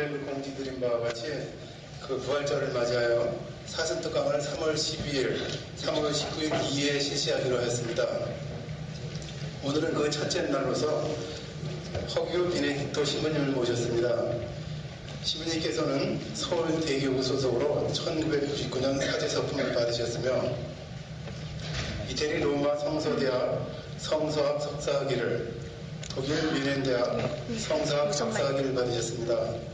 지난주에 공지드린 바와 같이 그 부활절을 맞이하여 사슴특강을 3월 12일, 3월 19일 2회 실시하기로 했습니다. 오늘은 그 첫째 날로서 허규 비네딕토 신부님을 모셨습니다. 신부님께서는 서울대교구 소속으로 1999년 화제서품을 받으셨으며 이태리 로마 성서대학 성서학 석사학위를, 독일 뮌헨대학 성서학 박사학위를 받으셨습니다.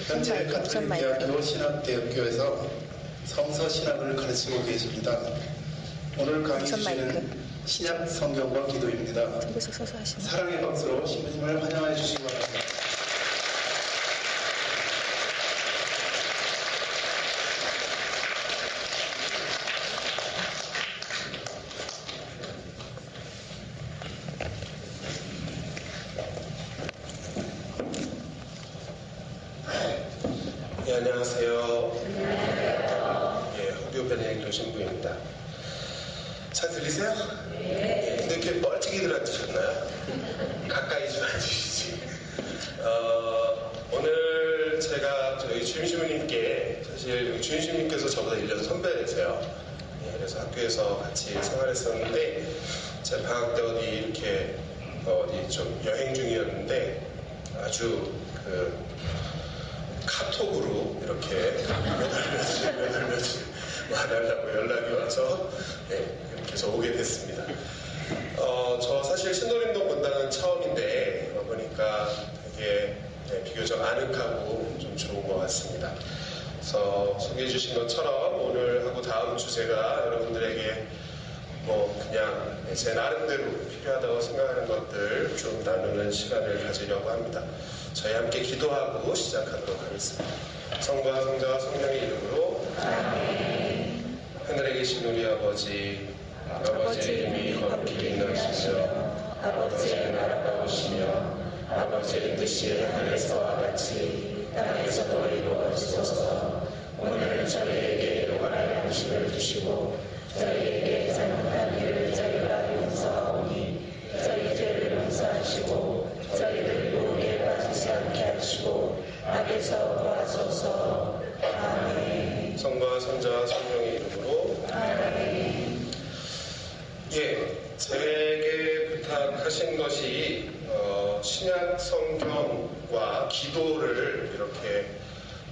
현재 가톨릭대학교 신학대학교에서 성서신학을 가르치고 계십니다. 오늘 강의 주제는 신약 성경과 기도입니다. 사랑의 박수로 신부님을 환영해 주시기 바랍니다. 네, 안녕하세요. 예, 허규 비네딕토 신부입니다. 잘 들리세요? 네. 근데 이렇게 멀찍이 들어앉으셨나요? 가까이 좀 앉으시지. 오늘 제가 저희 주임 신부님께, 사실 주임 신부님께서 저보다 1년 선배세요. 예, 그래서 학교에서 같이 생활했었는데, 제가 방학 때 어디 좀 여행 중이었는데, 아주 카톡으로 이렇게 몇 월 며칠 와달라고 연락이 와서 이렇게 해서 오게 됐습니다. 저 사실 신도림동 본당은 처음인데 보니까 되게 비교적 아늑하고 좀 좋은 것 같습니다. 그래서 소개해 주신 것처럼 오늘 하고 다음 주제가 여러분들에게 그냥 제 나름대로 필요하다고 생각하는 것들 좀 나누는 시간을 가지려고 합니다. 저희 함께 기도하고 시작하도록 하겠습니다. 성부와 성자와 성령의 이름으로 아멘. 하늘에 계신 우리 아버지, 아버지의 이름이 거룩히 인하시며 아버지의 나라가 오시며 아버지의 뜻이 하늘에서와 같이 땅에서도 이루어지소서. 오늘 저희에게 일용할 양식을 주시고 저희에게 잘못한 일을 저희가 용서하오니 저희 죄를 용서하시고 저희를 유혹에 빠지지 않게 하시고 악에서 도와소서. 아멘. 성부와 성자와 성령의 이름으로 아멘. 제게 부탁하신 것이 신약 성경과 기도를 이렇게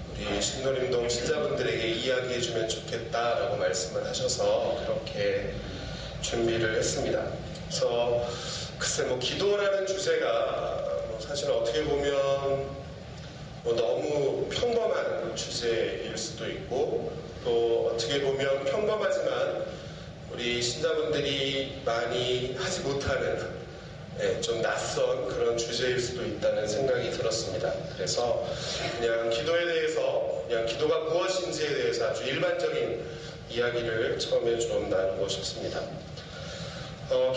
우리 신도림동 신자분들에게 이야기해주면 좋겠다라고 말씀을 하셔서 그렇게 준비를 했습니다. 그래서 글쎄 기도라는 주제가 사실 어떻게 보면 너무 평범한 주제일 수도 있고 또 어떻게 보면 평범하지만 우리 신자분들이 많이 하지 못하는 좀 낯선 그런 주제일 수도 있다는 생각이 들었습니다. 그래서 그냥 기도에 대해서, 그냥 기도가 무엇인지에 대해서 아주 일반적인 이야기를 처음에 좀 나누고 싶습니다.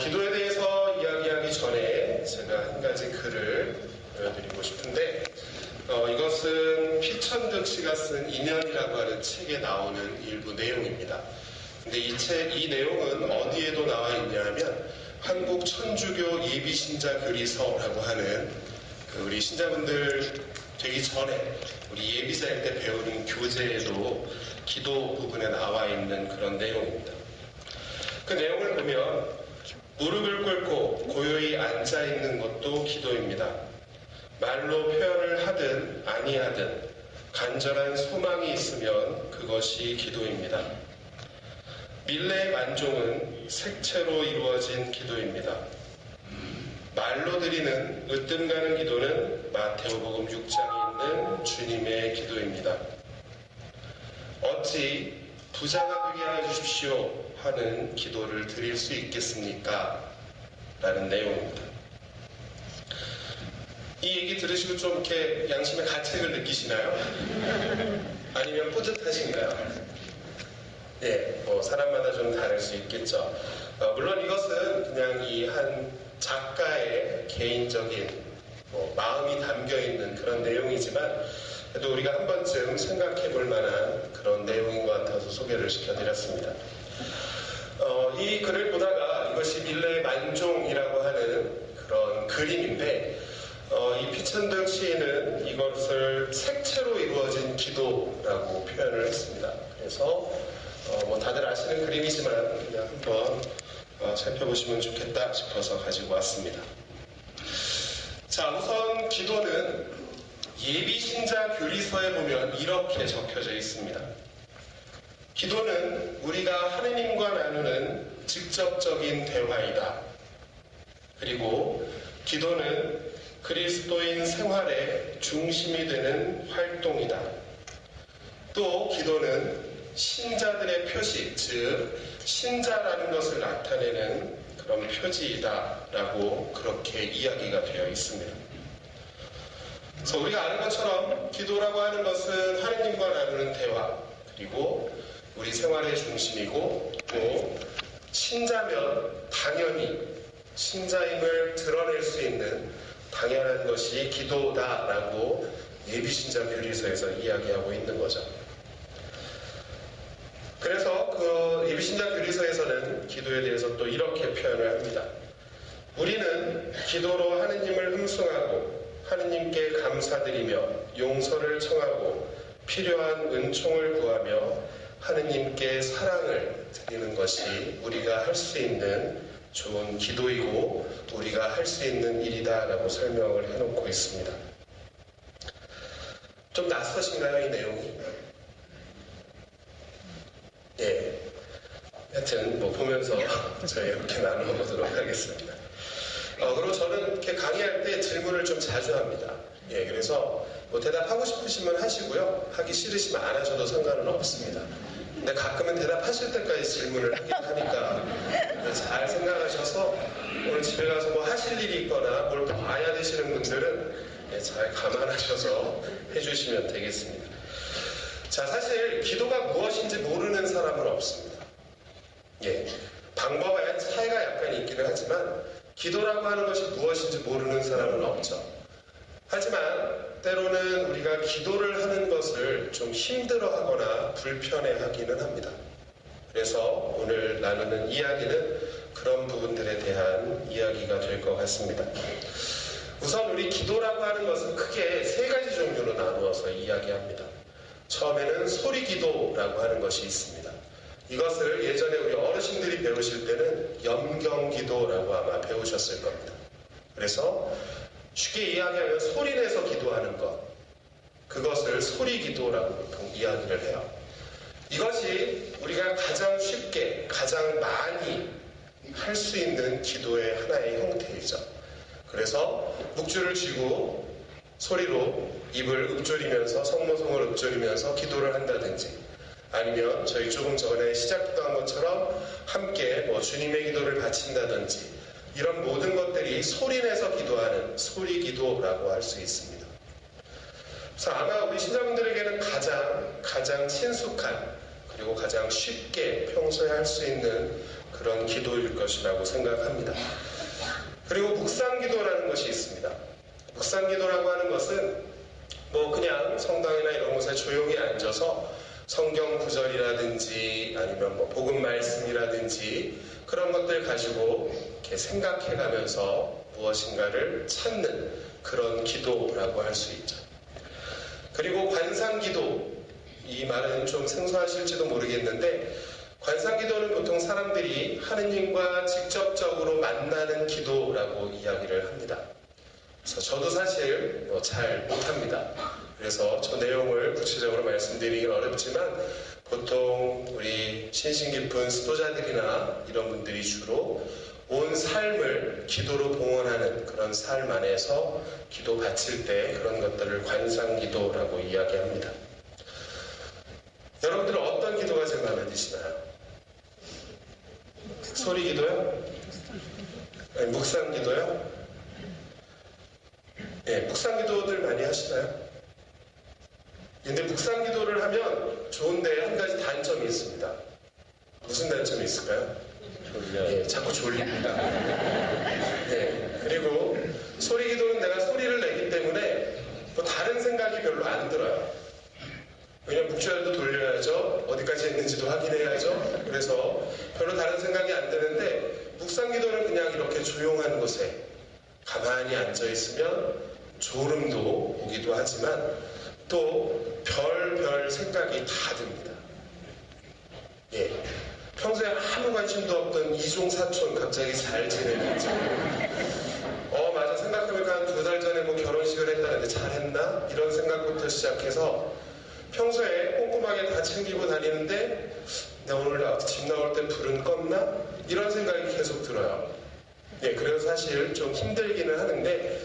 기도에 대해서 이야기하기 전에 제가 한 가지 글을 보여드리고 싶은데 이것은 피천득 씨가 쓴 인연이라고 하는 책에 나오는 일부 내용입니다. 근데 이 내용은 어디에도 나와 있냐면 한국 천주교 예비신자 교리서라고 하는 우리 신자분들 되기 전에 우리 예비사일 때 배우는 교재에도 기도 부분에 나와 있는 그런 내용입니다. 그 내용을 보면 무릎을 꿇고 고요히 앉아 있는 것도 기도입니다. 말로 표현을 하든 아니하든 간절한 소망이 있으면 그것이 기도입니다. 밀레의 만종은 색채로 이루어진 기도입니다. 말로 드리는 으뜸 가는 기도는 마태복음 6장에 있는 주님의 기도입니다. 어찌 부자가 되게 해주십시오 하는 기도를 드릴 수 있겠습니까? 라는 내용입니다. 이 얘기 들으시고 좀 이렇게 양심의 가책을 느끼시나요? 아니면 뿌듯하신가요? 사람마다 좀 다를 수 있겠죠. 물론 이것은 그냥 이 한 작가의 개인적인 마음이 담겨있는 그런 내용이지만 그래도 우리가 한 번쯤 생각해 볼 만한 그런 내용인 것 같아서 소개를 시켜드렸습니다. 이 글을 보다가 이것이 밀레의 만종이라고 하는 그런 그림인데 이 피천득 시인은 이것을 색채로 이루어진 기도라고 표현을 했습니다. 그래서 뭐 다들 아시는 그림이지만 그냥 한번 살펴보시면 좋겠다 싶어서 가지고 왔습니다. 자, 우선 기도는 예비신자 교리서에 보면 이렇게 적혀져 있습니다. 기도는 우리가 하느님과 나누는 직접적인 대화이다. 그리고 기도는 그리스도인 생활의 중심이 되는 활동이다. 또 기도는 신자들의 표시, 즉 신자라는 것을 나타내는 그런 표지이다 라고 그렇게 이야기가 되어 있습니다. 그래서 우리가 아는 것처럼 기도라고 하는 것은 하느님과 나누는 대화, 그리고 우리 생활의 중심이고, 또 신자면 당연히 신자임을 드러낼 수 있는 당연한 것이 기도다라고 예비신자 교리서에서 이야기하고 있는 거죠. 그래서 그 예비신자 교리서에서는 기도에 대해서 또 이렇게 표현을 합니다. 우리는 기도로 하느님을 흠숭하고 하느님께 감사드리며 용서를 청하고 필요한 은총을 구하며 하느님께 사랑을 드리는 것이 우리가 할 수 있는 좋은 기도이고 우리가 할 수 있는 일이다 라고 설명을 해놓고 있습니다. 좀 낯서신가요, 이 내용이? 예. 하여튼 뭐 보면서 저희 이렇게 나눠보도록 하겠습니다. 그리고 저는 이렇게 강의할 때 질문을 좀 자주 합니다. 예, 그래서 뭐 대답하고 싶으시면 하시고요. 하기 싫으시면 안 하셔도 상관은 없습니다. 근데 가끔은 대답하실 때까지 질문을 하긴 하니까 잘 생각하셔서 오늘 집에 가서 뭐 하실 일이 있거나 뭘 봐야 되시는 분들은 잘 감안하셔서 해주시면 되겠습니다. 자, 사실 기도가 무엇인지 모르는 사람은 없습니다. 예, 방법에 차이가 약간 있기는 하지만 기도라고 하는 것이 무엇인지 모르는 사람은 없죠. 하지만 때로는 우리가 기도를 하는 것을 좀 힘들어하거나 불편해하기는 합니다. 그래서 오늘 나누는 이야기는 그런 부분들에 대한 이야기가 될 것 같습니다. 우선 우리 기도라고 하는 것은 크게 세 가지 종류로 나누어서 이야기합니다. 처음에는 소리기도라고 하는 것이 있습니다. 이것을 예전에 우리 어르신들이 배우실 때는 염경기도라고 아마 배우셨을 겁니다. 그래서 쉽게 이야기하면 소리내서 기도하는 것, 그것을 소리기도라고 보통 이야기를 해요. 이것이 우리가 가장 쉽게, 가장 많이 할 수 있는 기도의 하나의 형태이죠. 그래서 묵주를 쥐고 소리로 입을 읊조리면서 성모성을 읊조리면서 기도를 한다든지, 아니면 저희 조금 전에 시작했던 것처럼 함께 뭐 주님의 기도를 바친다든지, 이런 모든 것들이 소리내서 기도하는 소리기도라고 할 수 있습니다. 그래서 아마 우리 신자분들에게는 가장 친숙한, 그리고 가장 쉽게 평소에 할 수 있는 그런 기도일 것이라고 생각합니다. 그리고 묵상기도라는 것이 있습니다. 묵상기도라고 하는 것은 뭐 그냥 성당이나 이런 곳에 조용히 앉아서 성경 구절이라든지 아니면 뭐 복음 말씀이라든지 그런 것들 가지고 이렇게 생각해가면서 무엇인가를 찾는 그런 기도라고 할 수 있죠. 그리고 관상기도, 이 말은 좀 생소하실지도 모르겠는데, 관상기도는 보통 사람들이 하느님과 직접적으로 만나는 기도라고 이야기를 합니다. 그래서 저도 사실 잘 못합니다. 그래서 저 내용을 구체적으로 말씀드리긴 어렵지만 보통 우리 신신 깊은 수도자들이나 이런 분들이 주로 온 삶을 기도로 봉헌하는 그런 삶 안에서 기도 바칠 때 그런 것들을 관상기도라고 이야기합니다. 여러분들은 어떤 기도가 제일 마음에 드시나요? 소리기도요? 아니, 묵상기도요? 네, 묵상기도들 많이 하시나요? 근데 묵상기도를 하면 좋은데 한 가지 단점이 있습니다. 무슨 단점이 있을까요? 예, 자꾸 졸립니다. 네, 그리고 소리기도는 내가 소리를 내기 때문에 뭐 다른 생각이 별로 안 들어요. 왜냐면 묵주알도 돌려야죠. 어디까지 했는지도 확인해야죠. 그래서 별로 다른 생각이 안 드는데 묵상기도는 그냥 이렇게 조용한 곳에 가만히 앉아 있으면 졸음도 오기도 하지만 또 별별 생각이 다 듭니다. 예. 평소에 아무 관심도 없던 이종 사촌 갑자기 잘 지내는지, 맞아, 생각해보니까 한 2달 전에 뭐 결혼식을 했다는데 잘했나? 이런 생각부터 시작해서 평소에 꼼꼼하게 다 챙기고 다니는데 내가 오늘 집 나올 때 불은 껐나? 이런 생각이 계속 들어요. 예, 그래서 사실 좀 힘들기는 하는데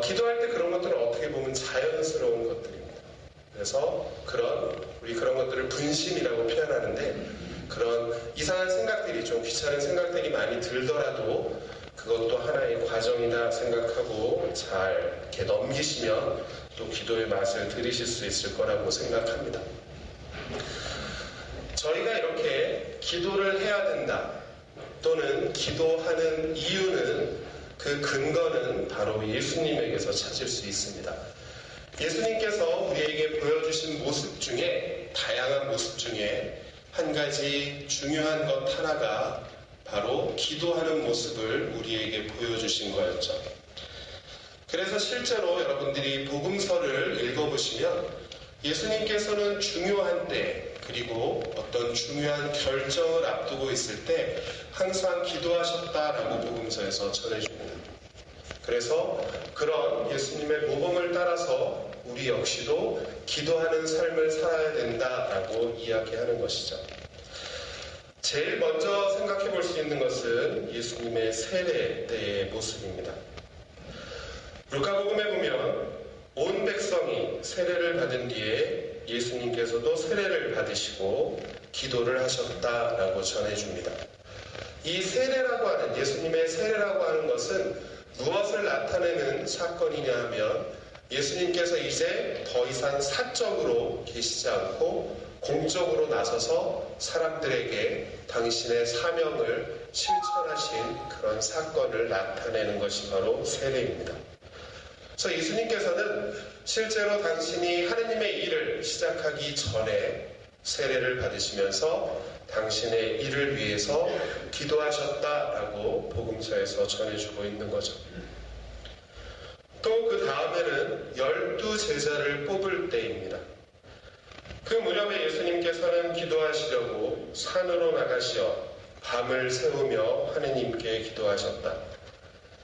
기도할 때 그런 것들은 어떻게 보면 자연스러운 것들입니다. 그래서 우리 그런 것들을 분심이라고 표현하는데, 그런 이상한 생각들이, 좀 귀찮은 생각들이 많이 들더라도 그것도 하나의 과정이다 생각하고 잘 이렇게 넘기시면 또 기도의 맛을 들으실 수 있을 거라고 생각합니다. 저희가 이렇게 기도를 해야 된다, 또는 기도하는 이유는, 그 근거는 바로 예수님에게서 찾을 수 있습니다. 예수님께서 우리에게 보여주신 모습 중에, 다양한 모습 중에 한 가지 중요한 것 하나가 바로 기도하는 모습을 우리에게 보여주신 거였죠. 그래서 실제로 여러분들이 복음서를 읽어보시면 예수님께서는 중요한 때, 그리고 어떤 중요한 결정을 앞두고 있을 때 항상 기도하셨다라고 복음서에서 전해줍니다. 그래서 그런 예수님의 모범을 따라서 우리 역시도 기도하는 삶을 살아야 된다라고 이야기하는 것이죠. 제일 먼저 생각해 볼 수 있는 것은 예수님의 세례 때의 모습입니다. 루카복음에 보면 온 백성이 세례를 받은 뒤에 예수님께서도 세례를 받으시고 기도를 하셨다라고 전해줍니다. 이 세례라고 하는, 예수님의 세례라고 하는 것은 무엇을 나타내는 사건이냐 하면, 예수님께서 이제 더 이상 사적으로 계시지 않고 공적으로 나서서 사람들에게 당신의 사명을 실천하신 그런 사건을 나타내는 것이 바로 세례입니다. 그래서 예수님께서는 실제로 당신이 하느님의 일을 시작하기 전에 세례를 받으시면서 당신의 일을 위해서 기도하셨다라고 복음서에서 전해주고 있는 거죠. 또 그 다음에는 12제자를 뽑을 때입니다. 그 무렵에 예수님께서는 기도하시려고 산으로 나가시어 밤을 새우며 하느님께 기도하셨다.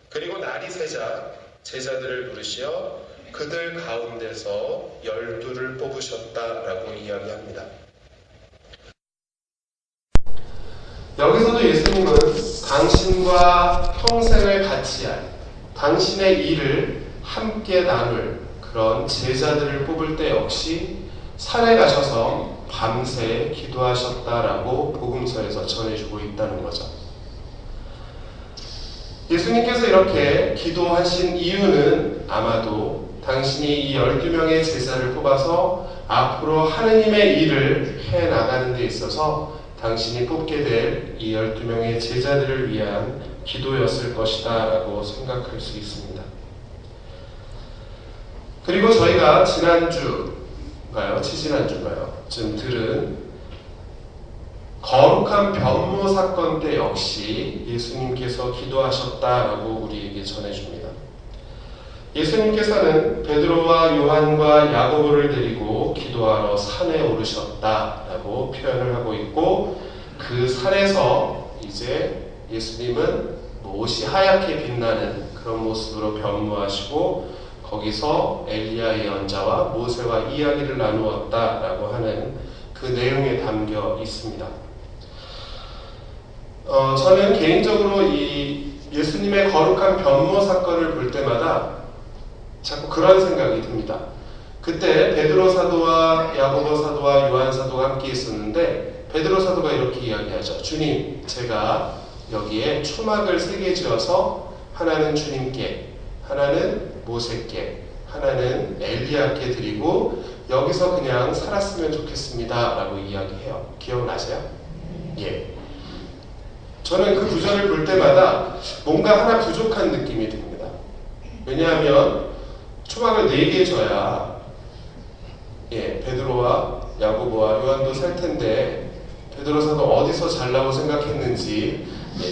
그리고 날이 새자 제자들을 부르시어 그들 가운데서 12를 뽑으셨다라고 이야기합니다. 여기서도 예수님은 당신과 평생을 같이 할, 당신의 일을 함께 나눌 그런 제자들을 뽑을 때 역시 산에 가셔서 밤새 기도하셨다라고 복음서에서 전해주고 있다는 거죠. 예수님께서 이렇게 기도하신 이유는 아마도 당신이 이 12명의 제자를 뽑아서 앞으로 하느님의 일을 해나가는 데 있어서 당신이 뽑게 될 이 12명의 제자들을 위한 기도였을 것이다 라고 생각할 수 있습니다. 그리고 저희가 지지난주인가요? 좀 들은 거룩한 변모 사건 때 역시 예수님께서 기도하셨다라고 우리에게 전해줍니다. 예수님께서는 베드로와 요한과 야고보를 데리고 기도하러 산에 오르셨다라고 표현을 하고 있고, 그 산에서 이제 예수님은 옷이 하얗게 빛나는 그런 모습으로 변모하시고 거기서 엘리야 예언자와 모세와 이야기를 나누었다라고 하는 그 내용에 담겨 있습니다. 저는 개인적으로 이 예수님의 거룩한 변모 사건을 볼 때마다 자꾸 그런 생각이 듭니다. 그때 베드로 사도와 야고보 사도와 요한 사도가 함께 있었는데 베드로 사도가 이렇게 이야기하죠. 주님, 제가 여기에 초막을 3개 지어서 하나는 주님께, 하나는 모세께, 하나는 엘리야께 드리고 여기서 그냥 살았으면 좋겠습니다 라고 이야기해요. 기억나세요? 예. 저는 그 구절을 볼 때마다 뭔가 하나 부족한 느낌이 듭니다. 왜냐하면 초막을 4개 줘야 베드로와 야고보와 요한도 살 텐데 베드로 사도 어디서 잘라고 생각했는지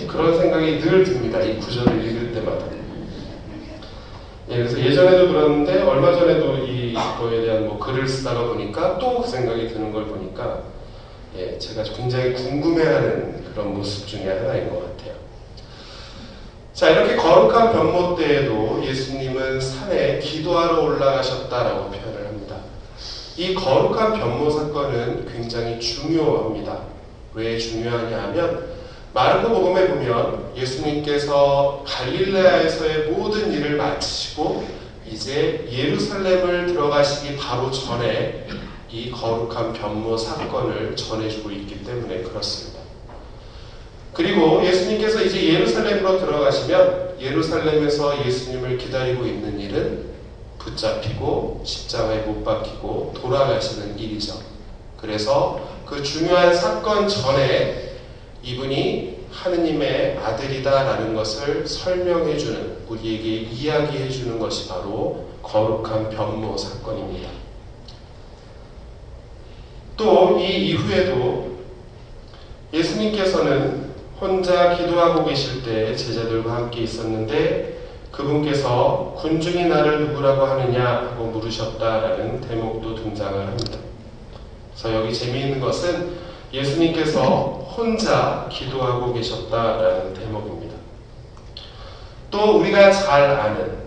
그런 생각이 늘 듭니다. 이 구절을 읽을 때마다. 예, 그래서 예전에도 들었는데 얼마 전에도 이거에 대한 뭐 글을 쓰다가 보니까 또 그 생각이 드는 걸 보니까 예, 제가 굉장히 궁금해하는 그런 모습 중에 하나인 것 같아요. 자, 이렇게 거룩한 변모 때에도 예수님은 산에 기도하러 올라가셨다라고 표현을 합니다. 이 거룩한 변모 사건은 굉장히 중요합니다. 왜 중요하냐 하면 마르코 복음에 보면 예수님께서 갈릴레아에서의 모든 일을 마치시고 이제 예루살렘을 들어가시기 바로 전에 이 거룩한 변모 사건을 전해주고 있기 때문에 그렇습니다. 그리고 예수님께서 이제 예루살렘으로 들어가시면 예루살렘에서 예수님을 기다리고 있는 일은 붙잡히고 십자가에 못 박히고 돌아가시는 일이죠. 그래서 그 중요한 사건 전에 이분이 하느님의 아들이다라는 것을 설명해주는, 우리에게 이야기해주는 것이 바로 거룩한 변모 사건입니다. 또 이 이후에도 예수님께서는 혼자 기도하고 계실 때 제자들과 함께 있었는데 그분께서 군중이 나를 누구라고 하느냐 하고 물으셨다라는 대목도 등장을 합니다. 그래서 여기 재미있는 것은 예수님께서 혼자 기도하고 계셨다라는 대목입니다. 또 우리가 잘 아는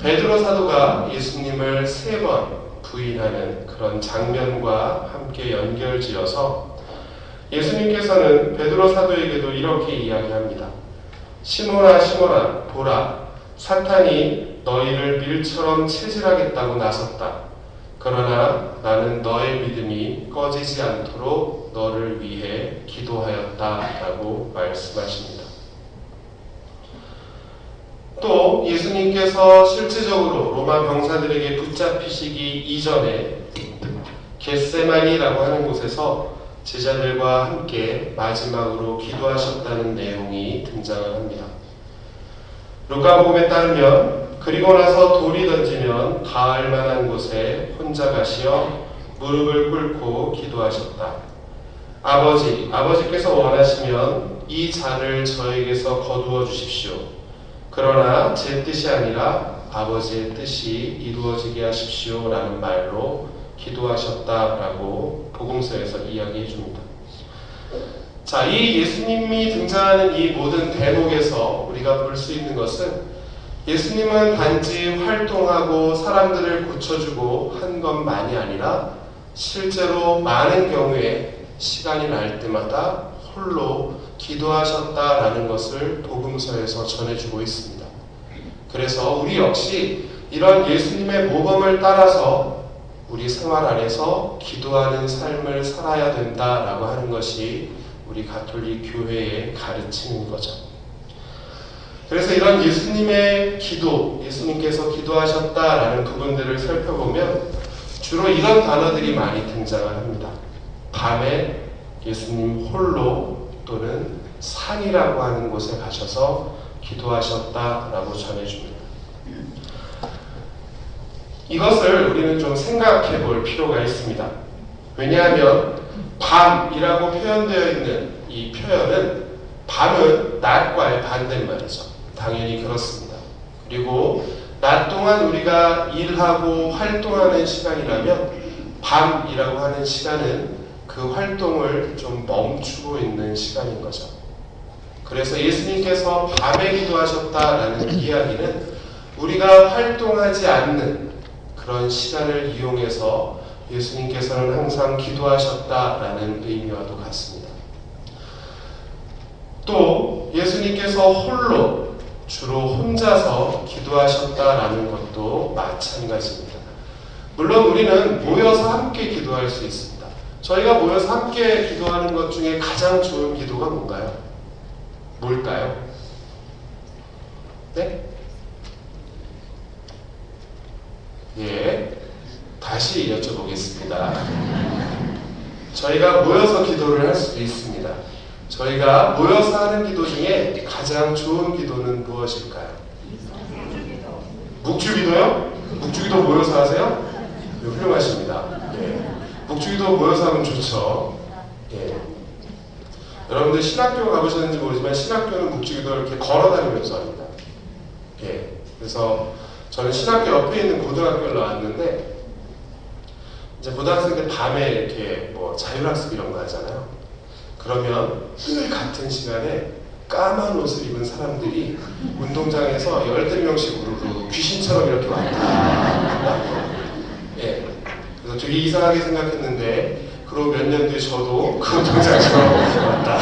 베드로 사도가 예수님을 3번 부인하는 그런 장면과 함께 연결지어서 예수님께서는 베드로 사도에게도 이렇게 이야기합니다. 시몬아 시몬아 보라 사탄이 너희를 밀처럼 체질하겠다고 나섰다. 그러나 나는 너의 믿음이 꺼지지 않도록 너를 위해 기도하였다라고 말씀하십니다. 또 예수님께서 실제적으로 로마 병사들에게 붙잡히시기 이전에 겟세마니라고 하는 곳에서 제자들과 함께 마지막으로 기도하셨다는 내용이 등장을 합니다. 루카복음에 따르면 그리고 나서 돌이 던지면 닿을 만한 곳에 혼자 가시어 무릎을 꿇고 기도하셨다. 아버지께서 원하시면 이 잔을 저에게서 거두어 주십시오. 그러나 제 뜻이 아니라 아버지의 뜻이 이루어지게 하십시오 라는 말로 기도하셨다라고 복음서에서 이야기해 줍니다. 자, 이 예수님이 등장하는 이 모든 대목에서 우리가 볼 수 있는 것은 예수님은 단지 활동하고 사람들을 고쳐주고 한 것만이 아니라 실제로 많은 경우에 시간이 날 때마다 홀로 기도하셨다라는 것을 복음서에서 전해주고 있습니다. 그래서 우리 역시 이런 예수님의 모범을 따라서 우리 생활 안에서 기도하는 삶을 살아야 된다라고 하는 것이 우리 가톨릭 교회의 가르침인 거죠. 그래서 이런 예수님의 기도, 예수님께서 기도하셨다라는 부분들을 살펴보면 주로 이런 단어들이 많이 등장을 합니다. 밤에 예수님 홀로 또는 산이라고 하는 곳에 가셔서 기도하셨다라고 전해줍니다. 이것을 우리는 좀 생각해 볼 필요가 있습니다. 왜냐하면 밤이라고 표현되어 있는 이 표현은 밤은 낮과의 반대말이죠. 당연히 그렇습니다. 그리고 낮 동안 우리가 일하고 활동하는 시간이라면 밤이라고 하는 시간은 그 활동을 좀 멈추고 있는 시간인 거죠. 그래서 예수님께서 밤에 기도하셨다라는 이야기는 우리가 활동하지 않는 그런 시간을 이용해서 예수님께서는 항상 기도하셨다라는 의미와도 같습니다. 또 예수님께서 홀로 주로 혼자서 기도하셨다라는 것도 마찬가지입니다. 물론 우리는 모여서 함께 기도할 수 있습니다. 저희가 모여서 함께 기도하는 것 중에 가장 좋은 기도가 뭔가요? 뭘까요? 네? 예, 다시 여쭤보겠습니다. 저희가 모여서 기도를 할 수도 있습니다. 저희가 모여서 하는 기도 중에 가장 좋은 기도는 무엇일까요? 묵주기도요? 묵주기도 모여서 하세요? 네, 훌륭하십니다. 예. 묵주기도 모여서 하면 좋죠. 예. 여러분들 신학교 가보셨는지 모르지만 신학교는 묵주기도 이렇게 걸어다니면서 합니다. 예. 그래서 저는 신학교 옆에 있는 고등학교를 나왔는데 이제 고등학생 때 밤에 이렇게 뭐 자율학습 이런 거 하잖아요. 그러면 늘 같은 시간에 까만 옷을 입은 사람들이 운동장에서 10명씩으로 귀신처럼 이렇게 왔다. 예. 그래서 되게 이상하게 생각했는데 그리고 몇 년 뒤에 저도 그 운동장에서 왔다.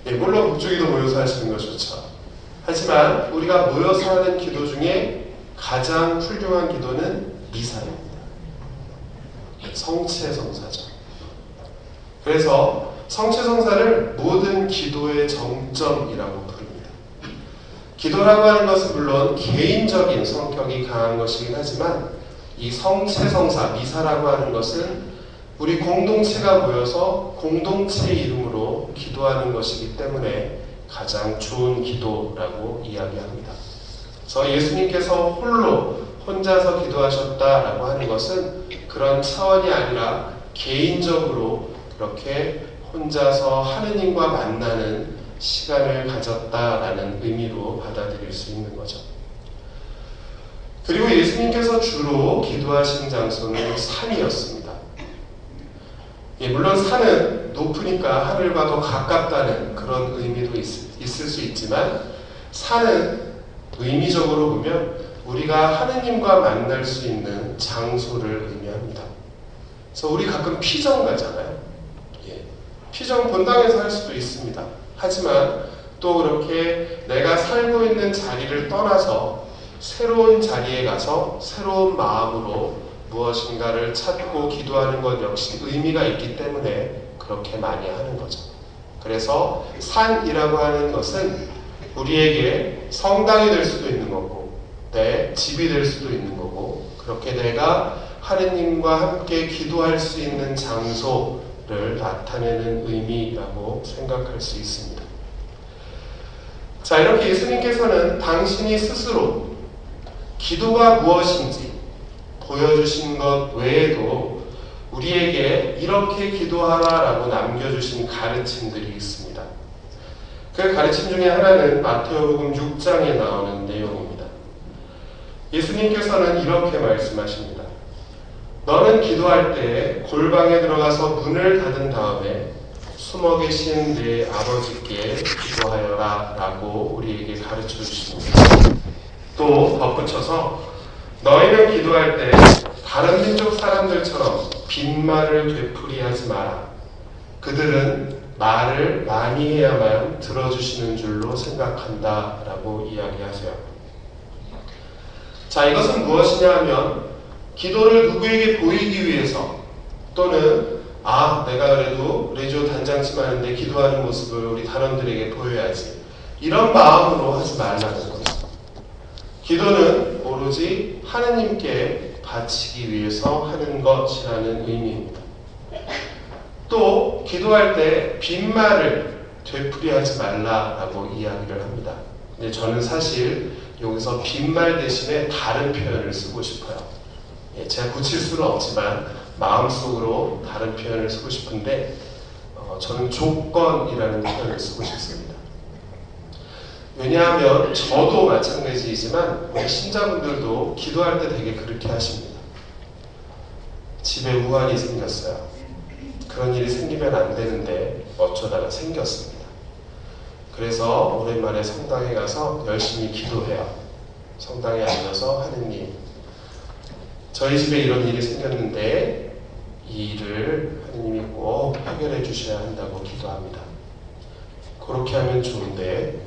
예, 물론 북쪽이도 모여서 하시는 거 좋죠. 하지만 우리가 모여서 하는 기도 중에 가장 훌륭한 기도는 미사입니다. 성체성사죠. 그래서 성체성사를 모든 기도의 정점이라고 부릅니다. 기도라고 하는 것은 물론 개인적인 성격이 강한 것이긴 하지만 이 성체성사, 미사라고 하는 것은 우리 공동체가 모여서 공동체의 이름으로 기도하는 것이기 때문에 가장 좋은 기도라고 이야기합니다. 그래서 예수님께서 혼자서 기도하셨다라고 하는 것은 그런 차원이 아니라 개인적으로 그렇게 혼자서 하느님과 만나는 시간을 가졌다라는 의미로 받아들일 수 있는 거죠. 그리고 예수님께서 주로 기도하신 장소는 산이었습니다. 예, 물론 산은 높으니까 하늘과 더 가깝다는 그런 의미도 있을 수 있지만 산은 의미적으로 보면 우리가 하느님과 만날 수 있는 장소를 의미합니다. 그래서 우리 가끔 피정 가잖아요. 예, 피정 본당에서 할 수도 있습니다. 하지만 또 그렇게 내가 살고 있는 자리를 떠나서 새로운 자리에 가서 새로운 마음으로 무엇인가를 찾고 기도하는 것 역시 의미가 있기 때문에 그렇게 많이 하는 거죠. 그래서 산이라고 하는 것은 우리에게 성당이 될 수도 있는 거고 내 집이 될 수도 있는 거고 그렇게 내가 하느님과 함께 기도할 수 있는 장소를 나타내는 의미라고 생각할 수 있습니다. 자, 이렇게 예수님께서는 당신이 스스로 기도가 무엇인지 보여주신 것 외에도 우리에게 이렇게 기도하라라고 남겨주신 가르침들이 있습니다. 그 가르침 중에 하나는 마태복음 6장에 나오는 내용입니다. 예수님께서는 이렇게 말씀하십니다. 너는 기도할 때 골방에 들어가서 문을 닫은 다음에 숨어 계신 내 아버지께 기도하여라 라고 우리에게 가르쳐 주십니다. 또 덧붙여서 너희는 기도할 때 다른 민족 사람들처럼 빈말을 되풀이하지 마라. 그들은 말을 많이 해야만 들어주시는 줄로 생각한다 라고 이야기하세요. 자, 이것은 무엇이냐 하면 기도를 누구에게 보이기 위해서 또는 내가 그래도 레지오 단장치 하는데 기도하는 모습을 우리 단원들에게 보여야지 이런 마음으로 하지 말라는 거죠. 기도는 오로지 하느님께 바치기 위해서 하는 것이라는 의미입니다. 또 기도할 때 빈말을 되풀이하지 말라라고 이야기를 합니다. 근데 저는 사실 여기서 빈말 대신에 다른 표현을 쓰고 싶어요. 제가 고칠 수는 없지만 마음속으로 다른 표현을 쓰고 싶은데 저는 조건이라는 표현을 쓰고 싶습니다. 왜냐하면 저도 마찬가지이지만 우리 신자분들도 기도할 때 되게 그렇게 하십니다. 집에 우환이 생겼어요. 그런 일이 생기면 안 되는데 어쩌다가 생겼습니다. 그래서 오랜만에 성당에 가서 열심히 기도해요. 성당에 앉아서 하느님, 저희 집에 이런 일이 생겼는데 이 일을 하느님이 꼭 해결해 주셔야 한다고 기도합니다. 그렇게 하면 좋은데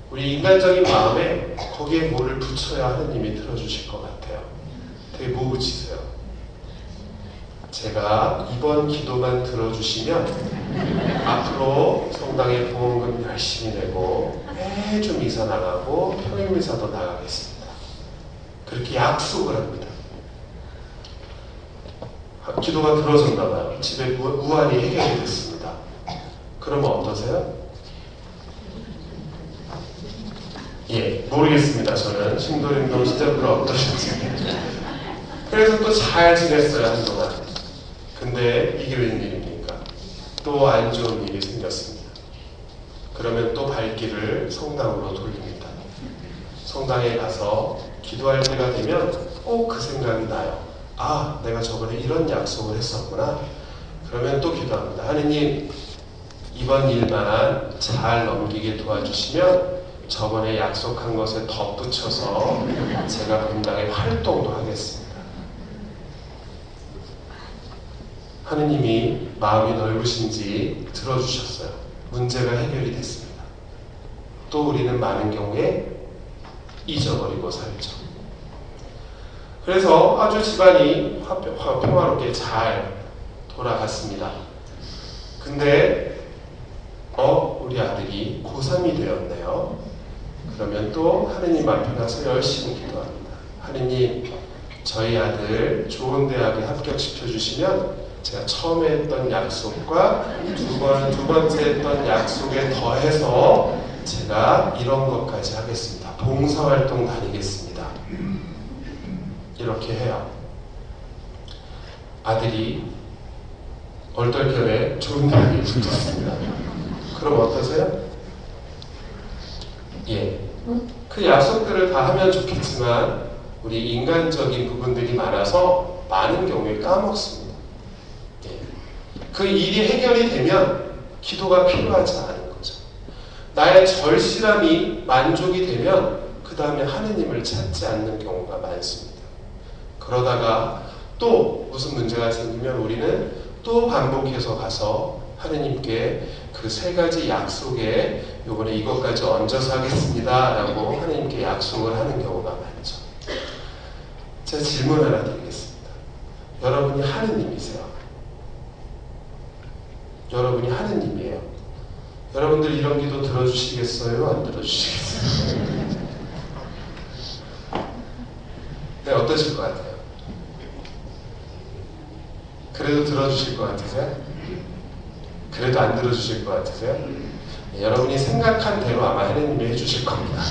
우리 인간적인 마음에 거기에 뭐를 붙여야 하느님이 들어주실 것 같아요. 되게 뭐 붙이세요? 제가 이번 기도만 들어주시면 앞으로 성당에 보험금 열심히 내고 매주 미사 나가고 평일 미사도 나가겠습니다. 그렇게 약속을 합니다. 기도가 들어졌나 봐요. 집에 우환이 해결이 됐습니다. 그러면 어떠세요? 모르겠습니다. 저는 신도림도 신자분들 어떠신지. 그래서 또 잘 지냈어요, 한동안. 근데 이게 웬일입니까? 또 안 좋은 일이 생겼습니다. 그러면 또 발길을 성당으로 돌립니다. 성당에 가서 기도할 때가 되면 꼭 그 생각이 나요. 아, 내가 저번에 이런 약속을 했었구나. 그러면 또 기도합니다. 하느님, 이번 일만 잘 넘기게 도와주시면 저번에 약속한 것에 덧붙여서 제가 분당에 활동도 하겠습니다. 하느님이 마음이 넓으신지 들어주셨어요. 문제가 해결이 됐습니다. 또 우리는 많은 경우에 잊어버리고 살죠. 그래서 아주 집안이 평화롭게 잘 돌아갔습니다. 근데 우리 아들이 고3이 되었네요. 그러면 또 하느님 앞에 가서 열심히 기도합니다. 하느님, 저희 아들 좋은 대학에 합격시켜 주시면 제가 처음에 했던 약속과 두 번째 했던 약속에 더해서 제가 이런 것까지 하겠습니다. 봉사활동 다니겠습니다. 이렇게 해요. 아들이 얼떨결에 좋은 대학에 붙었습니다. 그럼 어떠세요? 예. 그 약속들을 다 하면 좋겠지만 우리 인간적인 부분들이 많아서 많은 경우에 까먹습니다. 예. 그 일이 해결이 되면 기도가 필요하지 않은 거죠. 나의 절실함이 만족이 되면 그 다음에 하느님을 찾지 않는 경우가 많습니다. 그러다가 또 무슨 문제가 생기면 우리는 또 반복해서 가서 하느님께 그 세 가지 약속에 요번에 이것까지 얹어서 하겠습니다 라고 하느님께 약속을 하는 경우가 많죠. 제가 질문 하나 드리겠습니다. 여러분이 하느님이세요? 여러분이 하느님이에요. 여러분들 이런 기도 들어주시겠어요? 안 들어주시겠어요? 네, 어떠실 것 같아요? 그래도 들어주실 것 같으세요? 그래도 안 들어주실 것 같으세요? 네, 여러분이 생각한 대로 아마 하느님이 해주실 겁니다.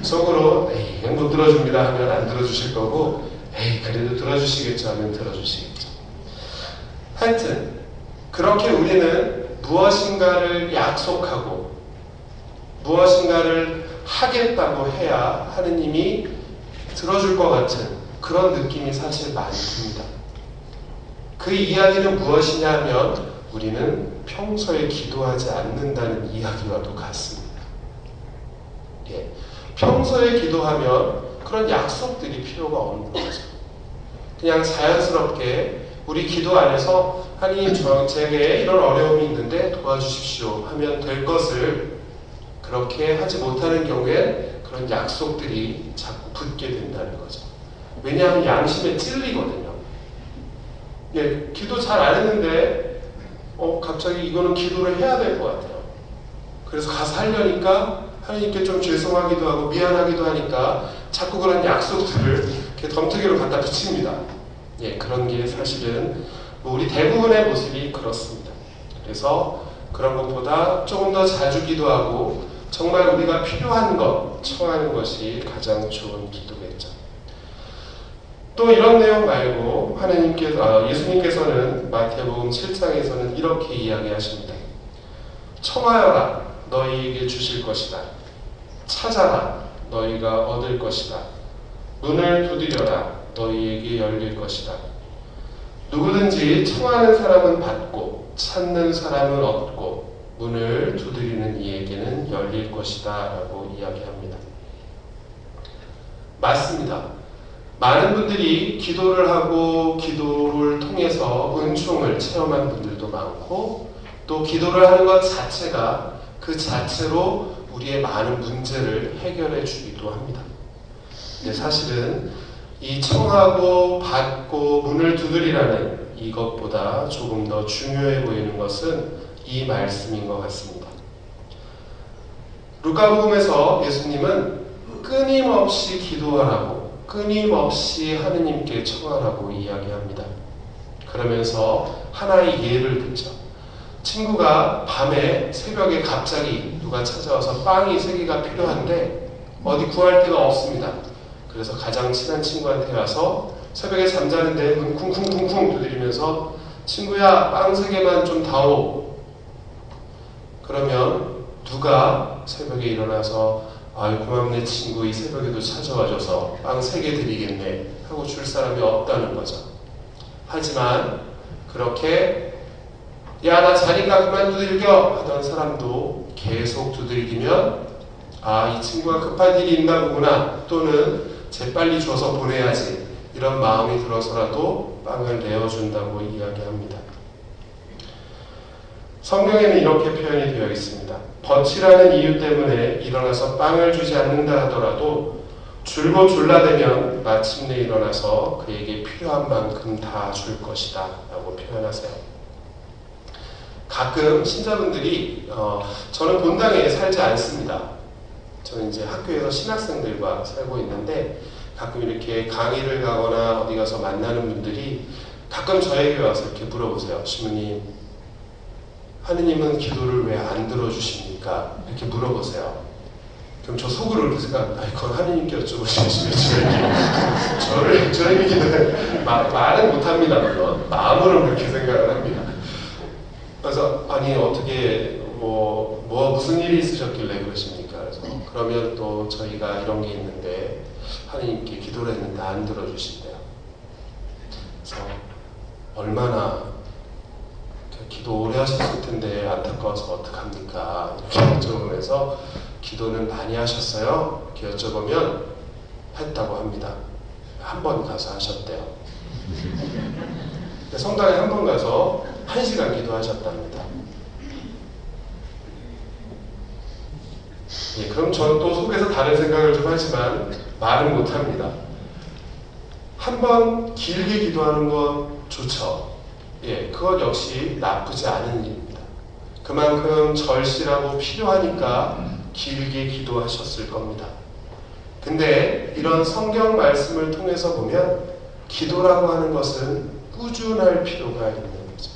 속으로 에이 못 들어줍니다 하면 안 들어주실 거고 에이 그래도 들어주시겠죠 하면 들어주시겠죠. 하여튼 그렇게 우리는 무엇인가를 약속하고 무엇인가를 하겠다고 해야 하느님이 들어줄 것 같은 그런 느낌이 사실 많이 듭니다. 그 이야기는 무엇이냐면 우리는 평소에 기도하지 않는다는 이야기와도 같습니다. 예. 평소에 기도하면 그런 약속들이 필요가 없는 거죠. 그냥 자연스럽게 우리 기도 안에서 하나님 제게 이런 어려움이 있는데 도와주십시오 하면 될 것을 그렇게 하지 못하는 경우에 그런 약속들이 자꾸 붙게 된다는 거죠. 왜냐하면 양심에 찔리거든요. 예, 기도 잘 안 했는데 갑자기 이거는 기도를 해야 될 것 같아요. 그래서 가서 하려니까 하나님께 좀 죄송하기도 하고 미안하기도 하니까 자꾸 그런 약속들을 이렇게 덤터기로 갖다 붙입니다. 예, 그런 게 사실은 우리 대부분의 모습이 그렇습니다. 그래서 그런 것보다 조금 더 자주 기도하고 정말 우리가 필요한 것 청하는 것이 가장 좋은 기도겠죠. 또 이런 내용 말고 예수님께서는 마태복음 7장에서는 이렇게 이야기하십니다. 청하여라 너희에게 주실 것이다. 찾아라 너희가 얻을 것이다. 문을 두드려라 너희에게 열릴 것이다. 누구든지 청하는 사람은 받고 찾는 사람은 얻고 문을 두드리는 이에게는 열릴 것이다 라고 이야기합니다. 맞습니다. 많은 분들이 기도를 하고 기도를 통해서 은총을 체험한 분들도 많고 또 기도를 하는 것 자체가 그 자체로 우리의 많은 문제를 해결해 주기도 합니다. 근데 사실은 이 청하고 받고 문을 두드리라는 이것보다 조금 더 중요해 보이는 것은 이 말씀인 것 같습니다. 루카복음에서 예수님은 끊임없이 기도하라고 끊임없이 하느님께 청하라고 이야기합니다. 그러면서 하나의 예를 듣죠. 친구가 밤에 새벽에 갑자기 누가 찾아와서 빵이 3개가 필요한데 어디 구할 데가 없습니다. 그래서 가장 친한 친구한테 가서 새벽에 잠자는데 문 쿵쿵쿵쿵 두드리면서 친구야 빵 3개만 좀 다오. 그러면 누가 새벽에 일어나서 아이 고맙네 친구 이 새벽에도 찾아와줘서 빵 3개 드리겠네 하고 줄 사람이 없다는 거죠. 하지만 그렇게 야 나 자니까 그만 두들겨 하던 사람도 계속 두들기면 아 이 친구가 급한 일이 있나 보구나 또는 재빨리 줘서 보내야지 이런 마음이 들어서라도 빵을 내어준다고 이야기합니다. 성경에는 이렇게 표현이 되어 있습니다. 덫이라는 이유 때문에 일어나서 빵을 주지 않는다 하더라도 줄곧 졸라대면 마침내 일어나서 그에게 필요한 만큼 다 줄 것이다 라고 표현하세요. 가끔 신자분들이 저는 본당에 살지 않습니다. 저는 이제 학교에서 신학생들과 살고 있는데 가끔 이렇게 강의를 가거나 어디 가서 만나는 분들이 가끔 저에게 와서 이렇게 물어보세요. 주무님, 하느님은 기도를 왜 안 들어주십니까? 이렇게 물어보세요. 그럼 저 속으로 이렇게 생각합니다. 그건 하느님께 여쭤보시겠지. 저에게는 말은 못합니다. 물론 마음으로 그렇게 생각을 합니다. 그래서 아니 어떻게 무슨 일이 있으셨길래 그러십니까? 그래서 그러면 또 저희가 이런 게 있는데 하느님께 기도를 했는데 안 들어주신대요. 그래서 얼마나 기도 오래 하셨을 텐데 안타까워서 어떡합니까? 이렇게 여쭤보면서 기도는 많이 하셨어요? 이렇게 여쭤보면 했다고 합니다. 한 번 가서 하셨대요. 성당에 한 번 가서 1시간 기도하셨답니다. 예, 그럼 저는 또 속에서 다른 생각을 좀 하지만 말은 못합니다. 한 번 길게 기도하는 건 좋죠. 예, 그것 역시 나쁘지 않은 일입니다. 그만큼 절실하고 필요하니까 길게 기도하셨을 겁니다. 근데 이런 성경 말씀을 통해서 보면 기도라고 하는 것은 꾸준할 필요가 있는 거죠.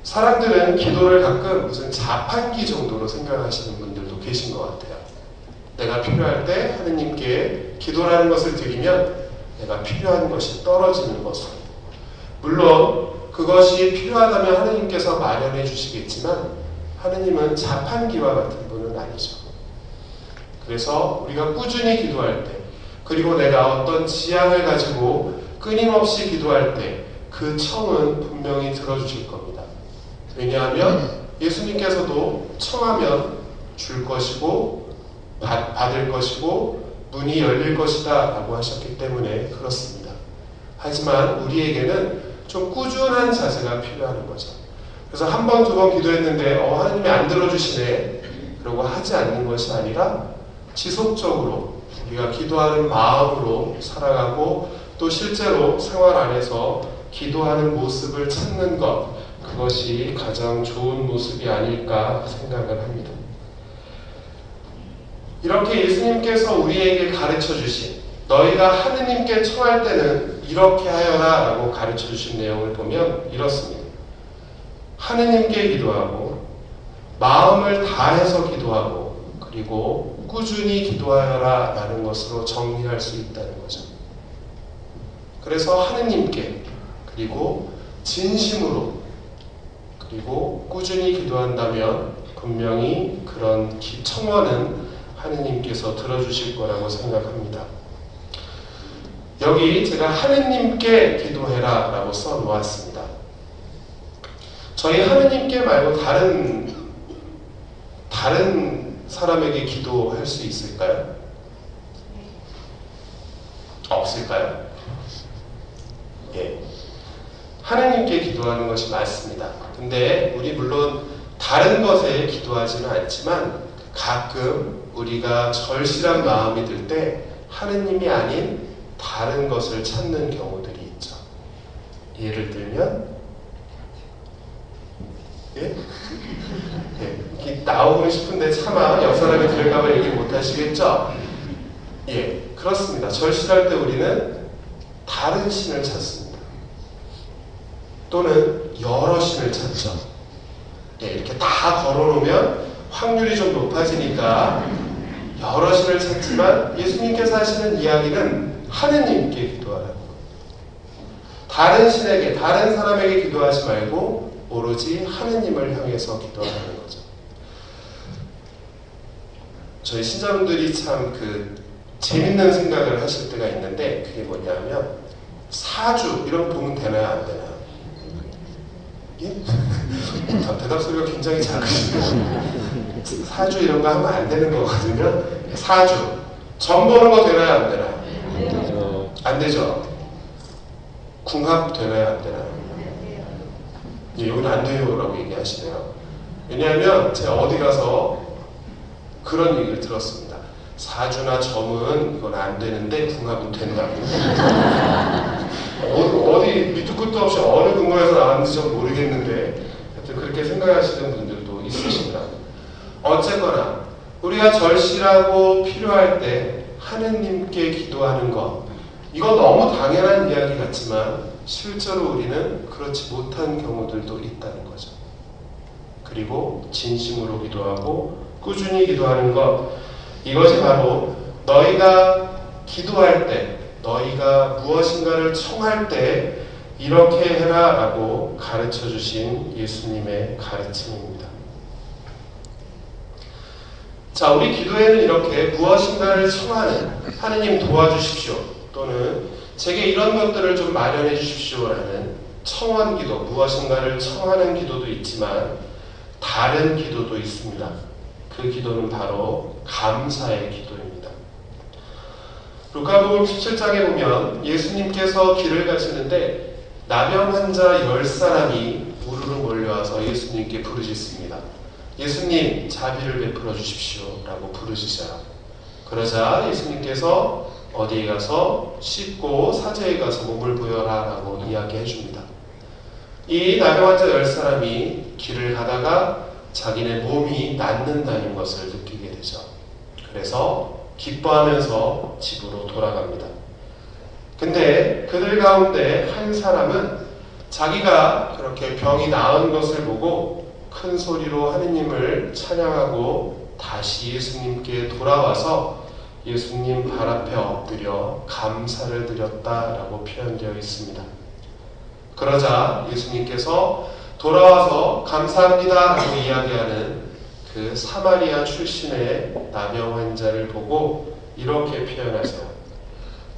사람들은 기도를 가끔 무슨 자판기 정도로 생각하시는 분들도 계신 것 같아요. 내가 필요할 때 하느님께 기도라는 것을 드리면 내가 필요한 것이 떨어지는 것으로. 물론 그것이 필요하다면 하느님께서 마련해 주시겠지만 하느님은 자판기와 같은 분은 아니죠. 그래서 우리가 꾸준히 기도할 때 그리고 내가 어떤 지향을 가지고 끊임없이 기도할 때 그 청은 분명히 들어주실 겁니다. 왜냐하면 예수님께서도 청하면 줄 것이고 받을 것이고 문이 열릴 것이다 라고 하셨기 때문에 그렇습니다. 하지만 우리에게는 좀 꾸준한 자세가 필요한 거죠. 그래서 한 번, 두 번 기도했는데 하나님이 안 들어주시네 그러고 하지 않는 것이 아니라 지속적으로 우리가 기도하는 마음으로 살아가고 또 실제로 생활 안에서 기도하는 모습을 찾는 것 그것이 가장 좋은 모습이 아닐까 생각을 합니다. 이렇게 예수님께서 우리에게 가르쳐 주신 너희가 하느님께 청할 때는 이렇게 하여라 라고 가르쳐 주신 내용을 보면 이렇습니다. 하느님께 기도하고 마음을 다해서 기도하고 그리고 꾸준히 기도하여라 라는 것으로 정리할 수 있다는 거죠. 그래서 하느님께 그리고 진심으로 그리고 꾸준히 기도한다면 분명히 그런 청원은 하느님께서 들어주실 거라고 생각합니다. 여기 제가 하느님께 기도해라 라고 써놓았습니다. 저희 하느님께 말고 다른 사람에게 기도할 수 있을까요? 없을까요? 예. 하느님께 기도하는 것이 맞습니다. 근데 우리 물론 다른 것에 기도하지는 않지만 가끔 우리가 절실한 마음이 들 때 하느님이 아닌 다른 것을 찾는 경우들이 있죠. 예를 들면 예? 예. 나오고 싶은데 차마 옆 사람이 들을까봐 얘기 못 하시겠죠? 예, 그렇습니다. 절실할 때 우리는 다른 신을 찾습니다. 또는 여러 신을 찾죠. 예, 이렇게 다 걸어놓으면 확률이 좀 높아지니까 여러 신을 찾지만 예수님께서 하시는 이야기는 하느님께 기도하라는 거예요. 다른 신에게, 다른 사람에게 기도하지 말고 오로지 하느님을 향해서 기도하는 거죠. 저희 신자분들이 참 재밌는 생각을 하실 때가 있는데, 그게 뭐냐면 사주 이런 거 보면 되나요, 안 되나요? 예? 대답 소리가 굉장히 작으시네요. 사주 이런 거 하면 안 되는 거거든요. 사주 점 보는 거 되나요, 안 되나요? 안 되죠. 궁합 되나요, 안 되나요? 예, 여기는 안 돼요라고 얘기하시네요. 왜냐하면 제가 어디 가서 그런 얘기를 들었습니다. 사주나 점은 이건 안 되는데 궁합은 된다고. 어디 밑도 끝도 없이 어느 근거에서 나왔는지 전 모르겠는데 하여튼 그렇게 생각하시는 분들도 있으십니다. 어쨌거나 우리가 절실하고 필요할 때 하느님께 기도하는 것, 이거 너무 당연한 이야기 같지만 실제로 우리는 그렇지 못한 경우들도 있다는 거죠. 그리고 진심으로 기도하고 꾸준히 기도하는 것, 이것이 바로 너희가 기도할 때, 너희가 무엇인가를 청할 때 이렇게 해라 라고 가르쳐 주신 예수님의 가르침입니다. 자, 우리 기도에는 이렇게 무엇인가를 청하는, 하느님 도와주십시오, 또는 제게 이런 것들을 좀 마련해 주십시오라는 청원 기도, 무엇인가를 청하는 기도도 있지만 다른 기도도 있습니다. 그 기도는 바로 감사의 기도입니다. 루카복음 17장에 보면 예수님께서 길을 가시는데 나병 환자 10사람이 우르르 몰려와서 예수님께 부르짖습니다. 예수님, 자비를 베풀어 주십시오 라고 부르짖어요. 그러자 예수님께서 어디에 가서 씻고 사제에 가서 몸을 부여라 라고 이야기해 줍니다. 이 나병 환자 10사람이 길을 가다가 자기네 몸이 낫는다는 것을 느끼게 되죠. 그래서 기뻐하면서 집으로 돌아갑니다. 근데 그들 가운데 한 사람은 자기가 그렇게 병이 나은 것을 보고 큰 소리로 하느님을 찬양하고 다시 예수님께 돌아와서 예수님 발 앞에 엎드려 감사를 드렸다라고 표현되어 있습니다. 그러자 예수님께서 돌아와서 감사합니다 라고 이야기하는 그 사마리아 출신의 나병 환자를 보고 이렇게 표현하세요.